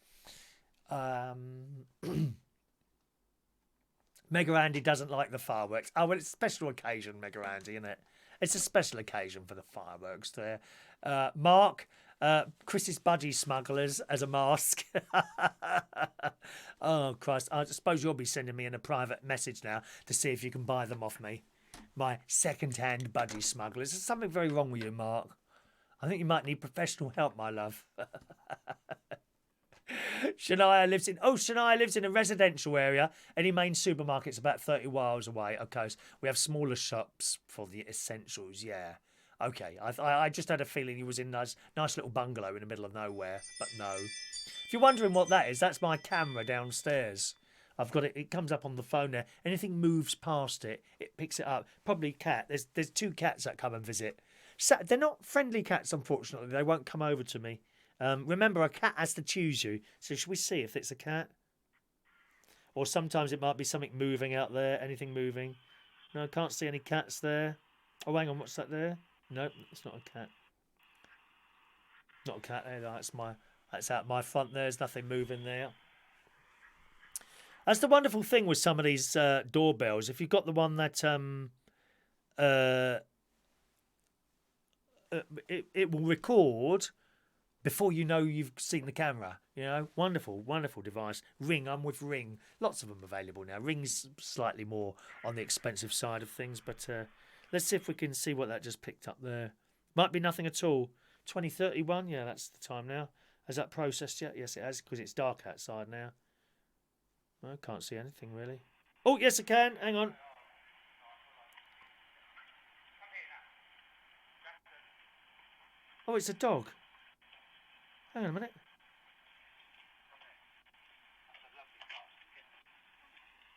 Mega Andy doesn't like the fireworks. Oh, well, it's a special occasion, Mega Andy, isn't it? It's a special occasion for the fireworks there. Mark... Chris's budgie smugglers as a mask. Oh, Christ. I suppose you'll be sending me in a private message now to see if you can buy them off me. My second-hand budgie smugglers. There's something very wrong with you, Mark. I think you might need professional help, my love. Shania lives in a residential area. Any main supermarket's about 30 miles away. Okay, so we have smaller shops for the essentials, yeah. Okay, I just had a feeling he was in a nice little bungalow in the middle of nowhere, but no. If you're wondering what that is, that's my camera downstairs. I've got it. It comes up on the phone there. Anything moves past it, it picks it up. Probably cat. There's 2 cats that come and visit. So they're not friendly cats, unfortunately. They won't come over to me. Remember, a cat has to choose you. So should we see if it's a cat? Or sometimes it might be something moving out there. Anything moving? No, I can't see any cats there. Oh, hang on, what's that there? Nope, it's not a cat. Not a cat there. That's out my front. There's nothing moving there. That's the wonderful thing with some of these doorbells. If you've got the one that it will record before you know you've seen the camera. You know, wonderful, wonderful device. Ring, I'm with Ring. Lots of them available now. Ring's slightly more on the expensive side of things, but let's see if we can see what that just picked up there. Might be nothing at all. 2031, yeah, that's the time now. Has that processed yet? Yes, it has, because it's dark outside now. I can't see anything really. Oh, yes, I can. Hang on. Oh, it's a dog. Hang on a minute.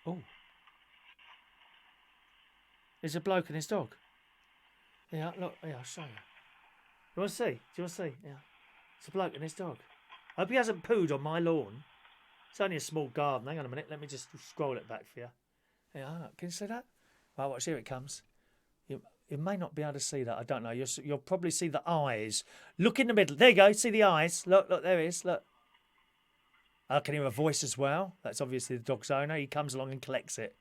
Oh. There's a bloke and his dog. Yeah, look. Yeah, I'll show you. You want to see? Do you want to see? Yeah. It's a bloke and his dog. I hope he hasn't pooed on my lawn. It's only a small garden. Hang on a minute. Let me just scroll it back for you. Yeah, can you see that? Right, watch. Here it comes. You may not be able to see that. I don't know. You'll probably see the eyes. Look in the middle. There you go. See the eyes. Look, there he is. Look. I can hear a voice as well. That's obviously the dog's owner. He comes along and collects it.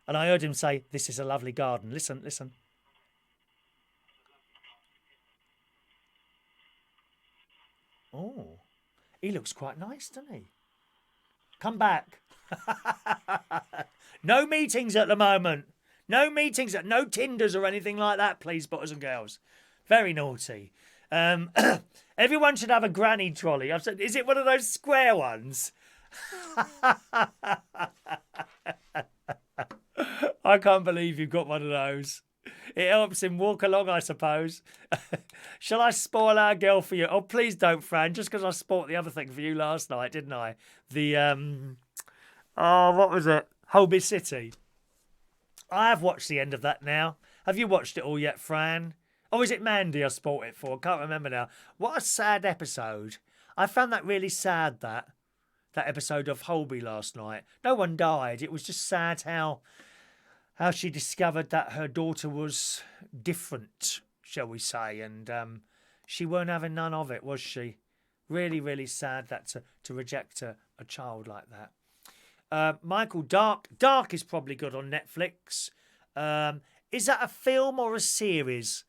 And I heard him say, "This is a lovely garden." Listen, listen. Oh, he looks quite nice, doesn't he? Come back. No meetings at the moment. No meetings, no Tinders or anything like that, please, boys and girls. Very naughty. Everyone should have a granny trolley. I've said, is it one of those square ones? I can't believe you've got one of those. It helps him walk along, I suppose. Shall I spoil our girl for you? Oh, please don't, Fran, just because I spoiled the other thing for you last night, didn't I? The, what was it? Holby City. I have watched the end of that now. Have you watched it all yet, Fran? Oh, is it Mandy I spoilt it for? I can't remember now. What a sad episode. I found that really sad, that episode of Holby last night. No one died. It was just sad how she discovered that her daughter was different, shall we say, and she weren't having none of it, was she? Really, really sad that to reject a child like that. Michael, Dark is probably good on Netflix. Is that a film or a series?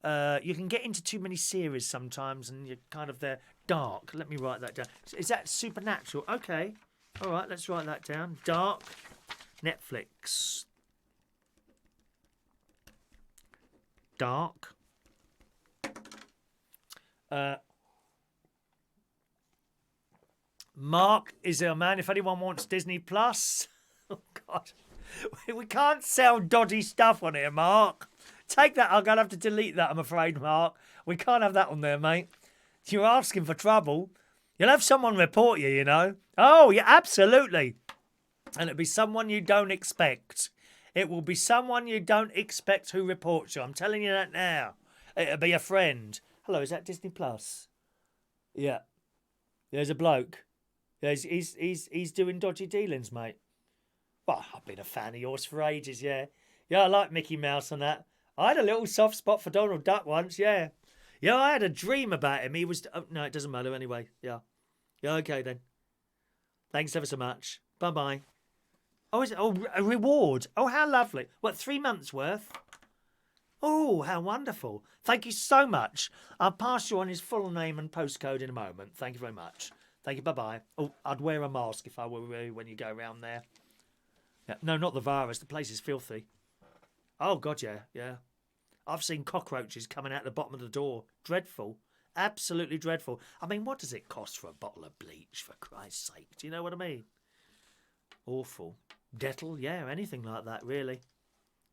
You can get into too many series sometimes and you're kind of there. Dark, let me write that down. Is that supernatural? Okay. All right, let's write that down. Dark, Netflix. Dark. Mark is our man. If anyone wants Disney Plus, oh God, we can't sell dodgy stuff on here, Mark. Take that. I'm gonna have to delete that. I'm afraid, Mark. We can't have that on there, mate. You're asking for trouble. You'll have someone report you, you know. Oh, yeah, absolutely. And it'll be someone you don't expect. It will be someone you don't expect who reports you. I'm telling you that now. It'll be a friend. Hello, is that Disney Plus? Yeah. There's a bloke. Yeah, he's doing dodgy dealings, mate. Well, I've been a fan of yours for ages, yeah. Yeah, I like Mickey Mouse and that. I had a little soft spot for Donald Duck once, yeah. Yeah, I had a dream about him. He was... Oh, no, it doesn't matter anyway. Yeah. Yeah, okay then. Thanks ever so much. Bye-bye. Oh, is it? Oh, a reward. Oh, how lovely. What, 3 months worth? Oh, how wonderful. Thank you so much. I'll pass you on his full name and postcode in a moment. Thank you very much. Thank you. Bye-bye. Oh, I'd wear a mask if I were you when you go around there. Yeah. No, not the virus. The place is filthy. Oh, God, yeah. Yeah. I've seen cockroaches coming out the bottom of the door. Dreadful. Absolutely dreadful. I mean, what does it cost for a bottle of bleach, for Christ's sake? Do you know what I mean? Awful. Dettol, yeah, anything like that, really.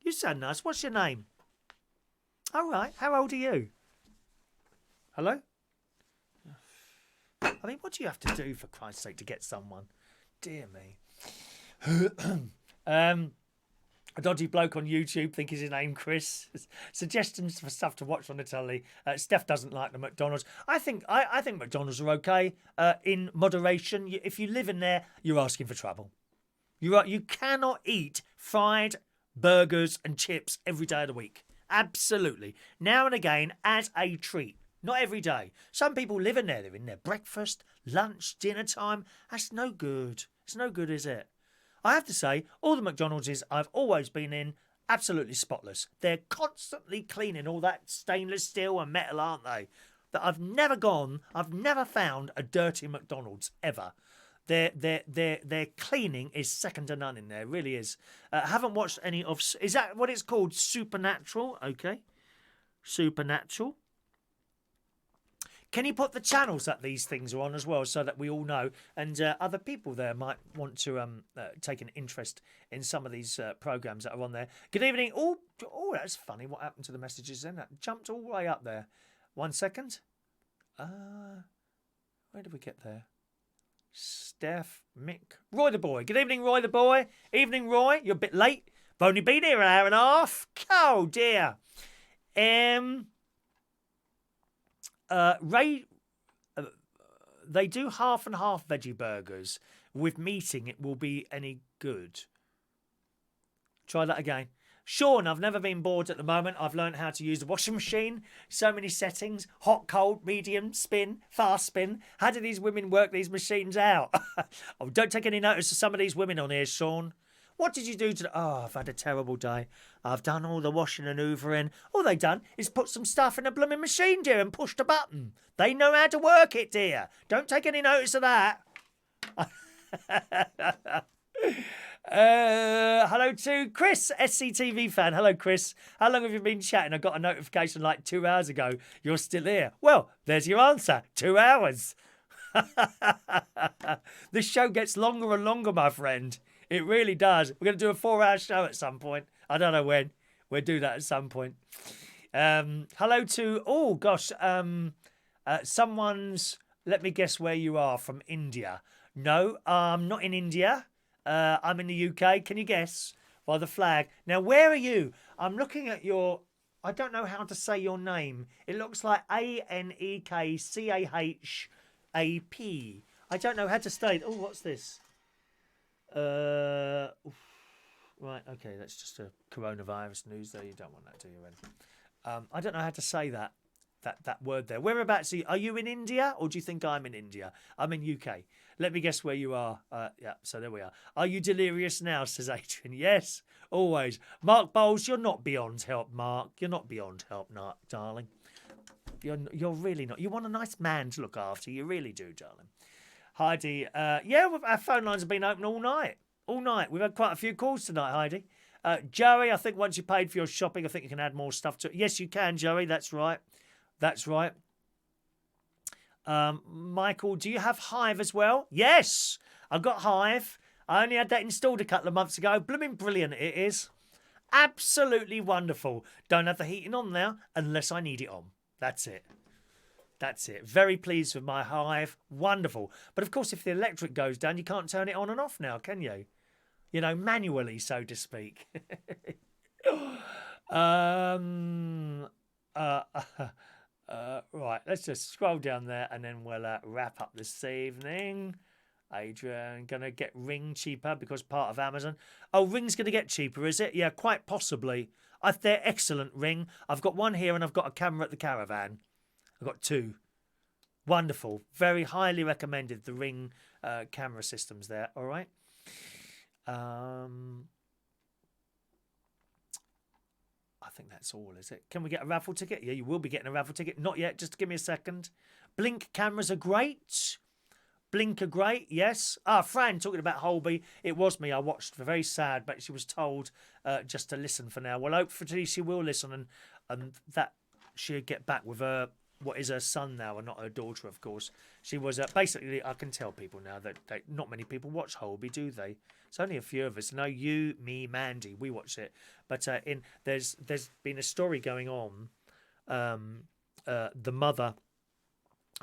You sound nice. What's your name? All right. How old are you? Hello? I mean, what do you have to do, for Christ's sake, to get someone? Dear me. A dodgy bloke on YouTube, think is his name, Chris. Suggestions for stuff to watch on the telly. Steph doesn't like the McDonald's. I think McDonald's are okay in moderation. If you live in there, you're asking for trouble. You cannot eat fried burgers and chips every day of the week. Absolutely. Now and again as a treat. Not every day. Some people live in there. They're in their breakfast, lunch, dinner time. That's no good. It's no good, is it? I have to say, all the McDonald's I've always been in, absolutely spotless. They're constantly cleaning all that stainless steel and metal, aren't they? That I've never found a dirty McDonald's ever. Their cleaning is second to none in there. It really is. Haven't watched any of. Is that what it's called? Supernatural. Okay, Supernatural. Can you put the channels that these things are on as well, so that we all know, and other people there might want to take an interest in some of these programs that are on there. Good evening. Oh, that's funny. What happened to the messages then? That jumped all the way up there. 1 second. Where did we get there? Steph, Mick, Roy the boy. Good evening, Roy the boy. Evening, Roy. You're a bit late. I've only been here an hour and a half. Oh dear. Ray, they do half and half veggie burgers with meating. It will be any good. Try that again. Sean, I've never been bored at the moment. I've learned how to use the washing machine. So many settings. Hot, cold, medium, spin, fast spin. How do these women work these machines out? Oh, don't take any notice of some of these women on here, Sean. What did you do today? Oh, I've had a terrible day. I've done all the washing and hoovering. All they've done is put some stuff in a blooming machine, dear, and pushed a button. They know how to work it, dear. Don't take any notice of that. Hello to Chris, SCTV fan. Hello, Chris. How long have you been chatting? I got a notification like 2 hours ago. You're still here. Well, there's your answer. 2 hours. This show gets longer and longer, my friend. It really does. We're going to do a 4-hour show at some point. I don't know when. We'll do that at some point. Hello to, oh gosh, someone's, let me guess where you are, from India. No, I'm not in India. I'm in the UK. Can you guess? By the flag. Now, where are you? I'm looking at your, I don't know how to say your name. It looks like ANEKCAHAP. I don't know how to say it. Oh, what's this? Right, okay, that's just a coronavirus news there. You don't want that, do you, Ren? I don't know how to say that word there. Whereabouts are you in India, or do you think I'm in India? I'm in UK. Let me guess where you are. Yeah, so there we are. Are you delirious now, says Adrian? Yes, always. Mark Bowles, you're not beyond help, Mark. You're not beyond help, darling. You're really not. You want a nice man to look after. You really do, darling. Heidi, yeah, our phone lines have been open all night. All night. We've had quite a few calls tonight, Heidi. Joey, I think once you paid for your shopping, I think you can add more stuff to it. Yes, you can, Joey. That's right. That's right. Michael, do you have Hive as well? Yes, I've got Hive. I only had that installed a couple of months ago. Blooming brilliant it is. Absolutely wonderful. Don't have the heating on now unless I need it on. That's it. That's it. Very pleased with my Hive. Wonderful. But of course, if the electric goes down, you can't turn it on and off now, can you? You know, manually, so to speak. Right, let's just scroll down there and then we'll wrap up this evening. Adrian, going to get Ring cheaper because part of Amazon. Oh, Ring's going to get cheaper, is it? Yeah, quite possibly. They're excellent, Ring. I've got one here and I've got a camera at the caravan. I've got two. Wonderful. Very highly recommended, the Ring camera systems there. All right. I think that's all, is it? Can we get a raffle ticket? Yeah, you will be getting a raffle ticket. Not yet. Just give me a second. Blink cameras are great. Blink are great, yes. Fran, talking about Holby. It was me. I watched. Very sad, but she was told just to listen for now. Well, hopefully she will listen and that she'll get back with her, what is her son now and not her daughter, of course. She was basically, I can tell people now that not many people watch Holby, do they? It's only a few of us. No, you, me, Mandy, we watch it. But there's been a story going on. The mother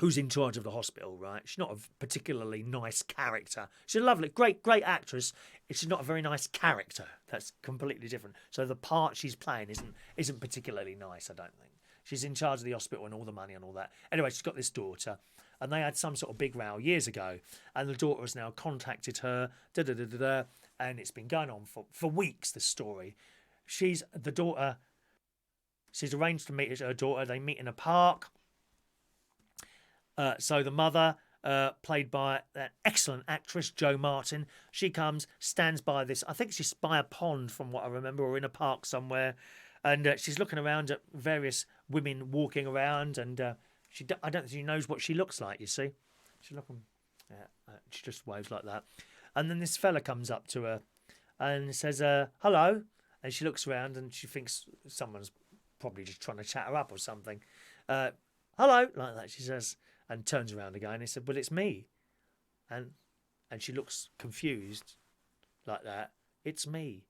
who's in charge of the hospital, right? She's not a particularly nice character. She's a lovely, great actress. She's not a very nice character. That's completely different. So the part she's playing isn't particularly nice, I don't think. She's in charge of the hospital and all the money and all that. Anyway, she's got this daughter. And they had some sort of big row years ago. And the daughter has now contacted her. And it's been going on for weeks, this story. she's the daughter. She's arranged to meet her daughter. They meet in a park. So the mother, played by that excellent actress Jo Martin, she comes, stands by this. I think she's by a pond, from what I remember, or in a park somewhere, and she's looking around at various women walking around, and I don't think she knows what she looks like. You see, she's looking. Yeah, she just waves like that, and then this fella comes up to her and says, "Hello," and she looks around and she thinks someone's probably just trying to chat her up or something. "Hello," like that, she says. And turns around again and he said, "Well, it's me." And she looks confused like that. "It's me."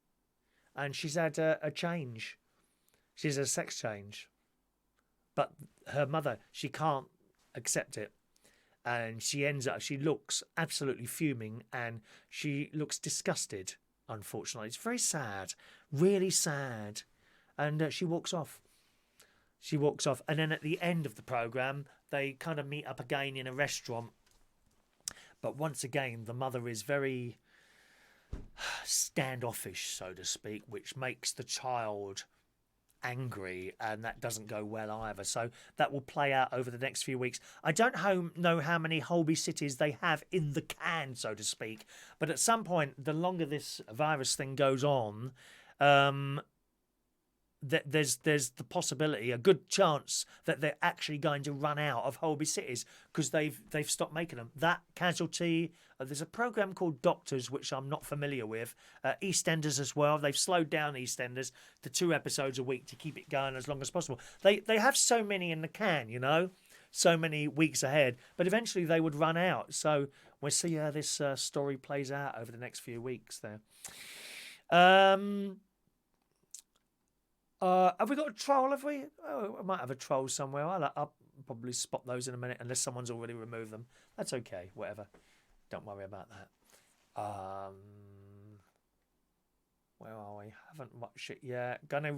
And she's had a change. She's had a sex change. But her mother, she can't accept it. And she looks absolutely fuming and she looks disgusted, unfortunately. It's very sad, really sad. And she walks off. She walks off, and then at the end of the programme, they kind of meet up again in a restaurant. But once again, the mother is very standoffish, so to speak, which makes the child angry, and that doesn't go well either. So that will play out over the next few weeks. I don't know how many Holby cities they have in the can, so to speak, but at some point, the longer this virus thing goes on, there's the possibility, a good chance, that they're actually going to run out of Holby cities because they've stopped making them. That Casualty, there's a program called Doctors, which I'm not familiar with. EastEnders as well. They've slowed down EastEnders to 2 episodes a week to keep it going as long as possible. They have so many in the can, you know, so many weeks ahead, but eventually they would run out. So we'll see how this story plays out over the next few weeks there. Have we got a troll, have we? Oh, I might have a troll somewhere. I'll probably spot those in a minute unless someone's already removed them. That's okay, whatever. Don't worry about that. Where are we? Haven't watched it yet. Gonna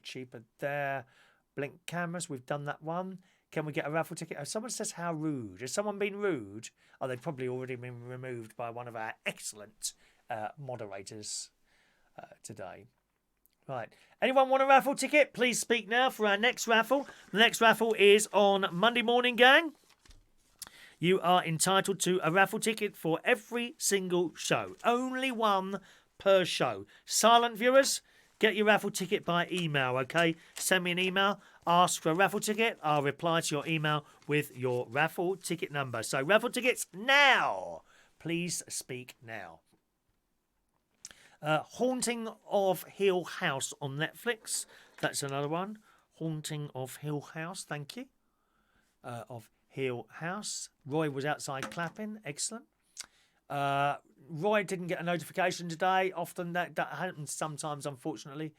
cheaper there. Blink cameras, we've done that one. Can we get a raffle ticket? Oh, someone says, how rude. Has someone been rude? Oh, they've probably already been removed by one of our excellent moderators today. Right. Anyone want a raffle ticket? Please speak now for our next raffle. The next raffle is on Monday morning, gang. You are entitled to a raffle ticket for every single show. Only one per show. Silent viewers, get your raffle ticket by email, okay? Send me an email, ask for a raffle ticket. I'll reply to your email with your raffle ticket number. So raffle tickets now. Please speak now. Haunting of Hill House on Netflix. That's another one. Haunting of Hill House. Thank you. Of Hill House. Roy was outside clapping. Excellent. Roy didn't get a notification today. Often that happens sometimes, unfortunately.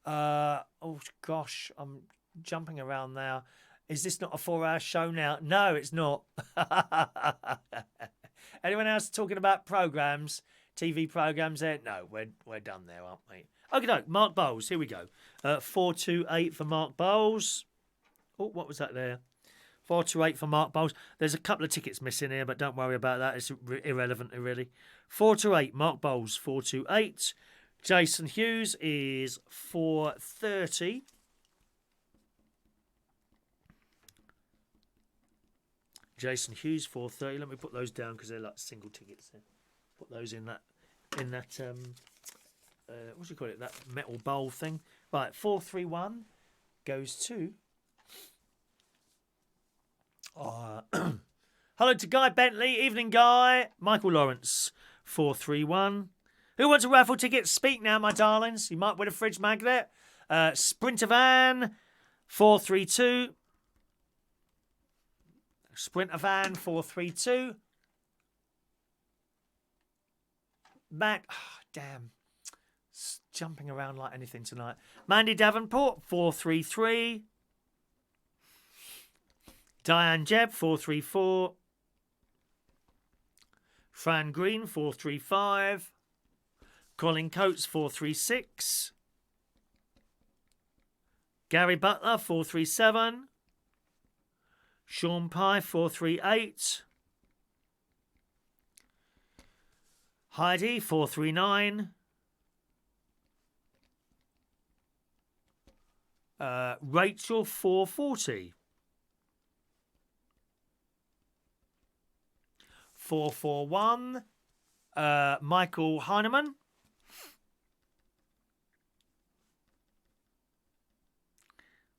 Oh, gosh. I'm jumping around now. Is this not a 4-hour show now? No, it's not. Anyone else talking about programmes? TV programmes there? No, we're done there, aren't we? Okay, no, Mark Bowles, here we go. 428 for Mark Bowles. Oh, what was that there? 428 for Mark Bowles. There's a couple of tickets missing here, but don't worry about that. It's irrelevant, really. 428, Mark Bowles, 428. Jason Hughes is 430. Jason Hughes, 430. Let me put those down because they're like single tickets there. Put those in that what do you call it, that metal bowl thing. Right, 431 goes to hello to Guy Bentley. Evening, Guy. Michael Lawrence, 431. Who wants a raffle ticket? Speak now, my darlings. You might win a fridge magnet. Sprinter Van, 432. Sprinter Van, 432. Matt, damn, jumping around like anything tonight. Mandy Davenport, 433. Diane Jebb, 434. Fran Green, 435. Colin Coates, 436. Gary Butler, 437. Sean Pye, 438. Heidi, 439. Rachel 440. 441. Michael Heineman.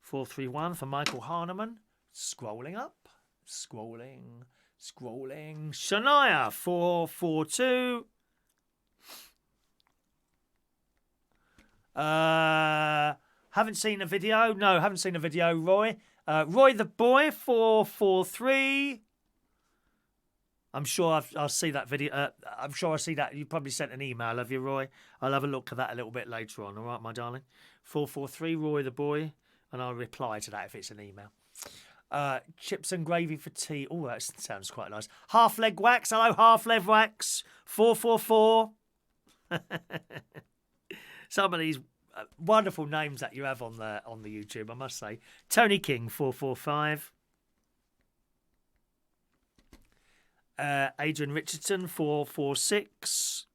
431 for Michael Heineman. Scrolling up. Scrolling. Shania 442. Haven't seen a video. No, haven't seen a video, Roy. Roy the Boy 443. I'm sure I'll see that video. I'm sure I see that. You probably sent an email, have you, Roy? I'll have a look at that a little bit later on. All right, my darling. 443, Roy the Boy. And I'll reply to that if it's an email. Chips and gravy for tea. Oh, that sounds quite nice. Half leg wax. Hello, half leg wax. 444. Some of these wonderful names that you have on the YouTube, I must say. Tony King 445. Adrian Richardson 446.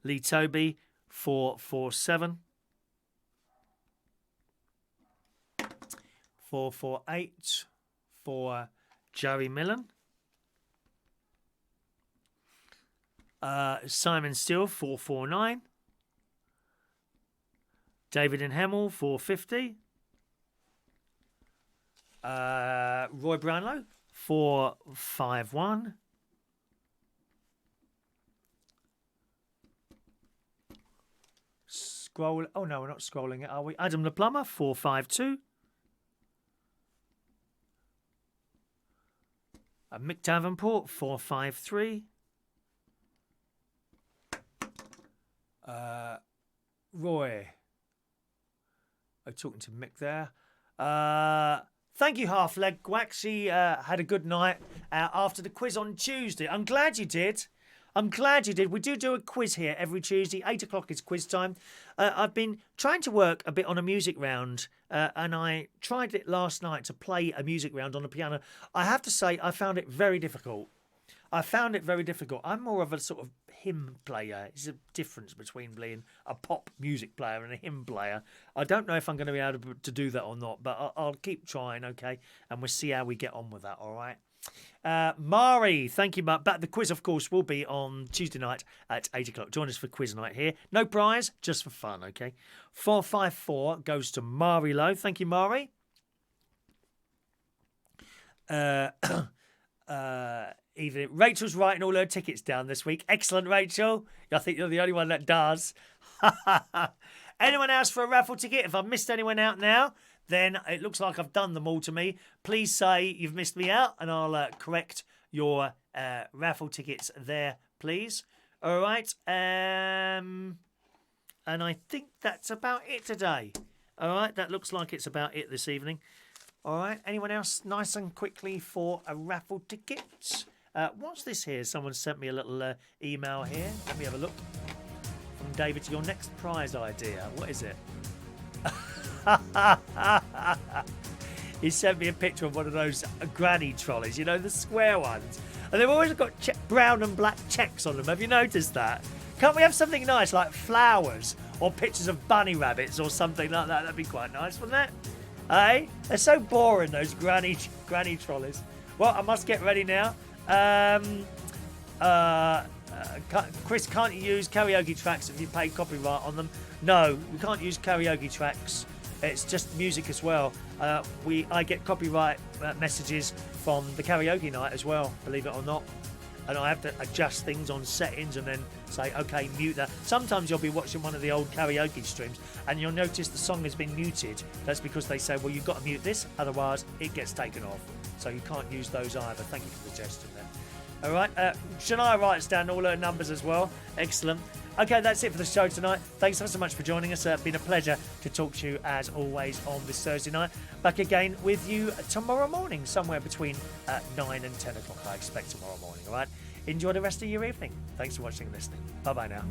Lee Toby 447. 448 for Joey Millen. Simon Steele 449. David and Hemmel 450. Roy Brownlow 451. Scroll. Oh no, we're not scrolling it, are we? Adam the Plumber 452. Mick Davenport 453. Roy. I'm talking to Mick there. Thank you, Half Leg Wax. She had a good night after the quiz on Tuesday. I'm glad you did. We do a quiz here every Tuesday. 8 o'clock is quiz time. I've been trying to work a bit on a music round, and I tried it last night to play a music round on the piano. I have to say, I found it very difficult. I'm more of a sort of hymn player. There's a difference between being a pop music player and a hymn player. I don't know if I'm going to be able to do that or not, but I'll keep trying, okay? And we'll see how we get on with that, all right? Mari, thank you, but the quiz, of course, will be on Tuesday night at 8 o'clock. Join us for quiz night here. No prize, just for fun, okay? 454 goes to Mari Lowe. Thank you, Mari. Even Rachel's writing all her tickets down this week. Excellent, Rachel. I think you're the only one that does. Anyone else for a raffle ticket? If I've missed anyone out now, then it looks like I've done them all to me. Please say you've missed me out, and I'll correct your raffle tickets there, please. All right. And I think that's about it today. All right. That looks like it's about it this evening. All right. Anyone else nice and quickly for a raffle ticket? What's this here? Someone sent me a little email here. Let me have a look. From David, your next prize idea. What is it? He sent me a picture of one of those granny trolleys, you know, the square ones. And they've always got brown and black checks on them. Have you noticed that? Can't we have something nice like flowers or pictures of bunny rabbits or something like that? That'd be quite nice, wouldn't it? Eh? They're so boring, those granny trolleys. Well, I must get ready now. Chris, can't you use karaoke tracks if you pay copyright on them? No, we can't use karaoke tracks. It's just music as well. I get copyright messages from the karaoke night as well, believe it or not. And I have to adjust things on settings and then say, okay, mute that. Sometimes you'll be watching one of the old karaoke streams and you'll notice the song has been muted. That's because they say, well, you've got to mute this, otherwise it gets taken off. So you can't use those either. Thank you for suggesting that. All right. Shania writes down all her numbers as well. Excellent. Okay, that's it for the show tonight. Thanks so much for joining us. It's been a pleasure to talk to you, as always, on this Thursday night. Back again with you tomorrow morning, somewhere between 9 and 10 o'clock, I expect, tomorrow morning, all right? Enjoy the rest of your evening. Thanks for watching and listening. Bye-bye now.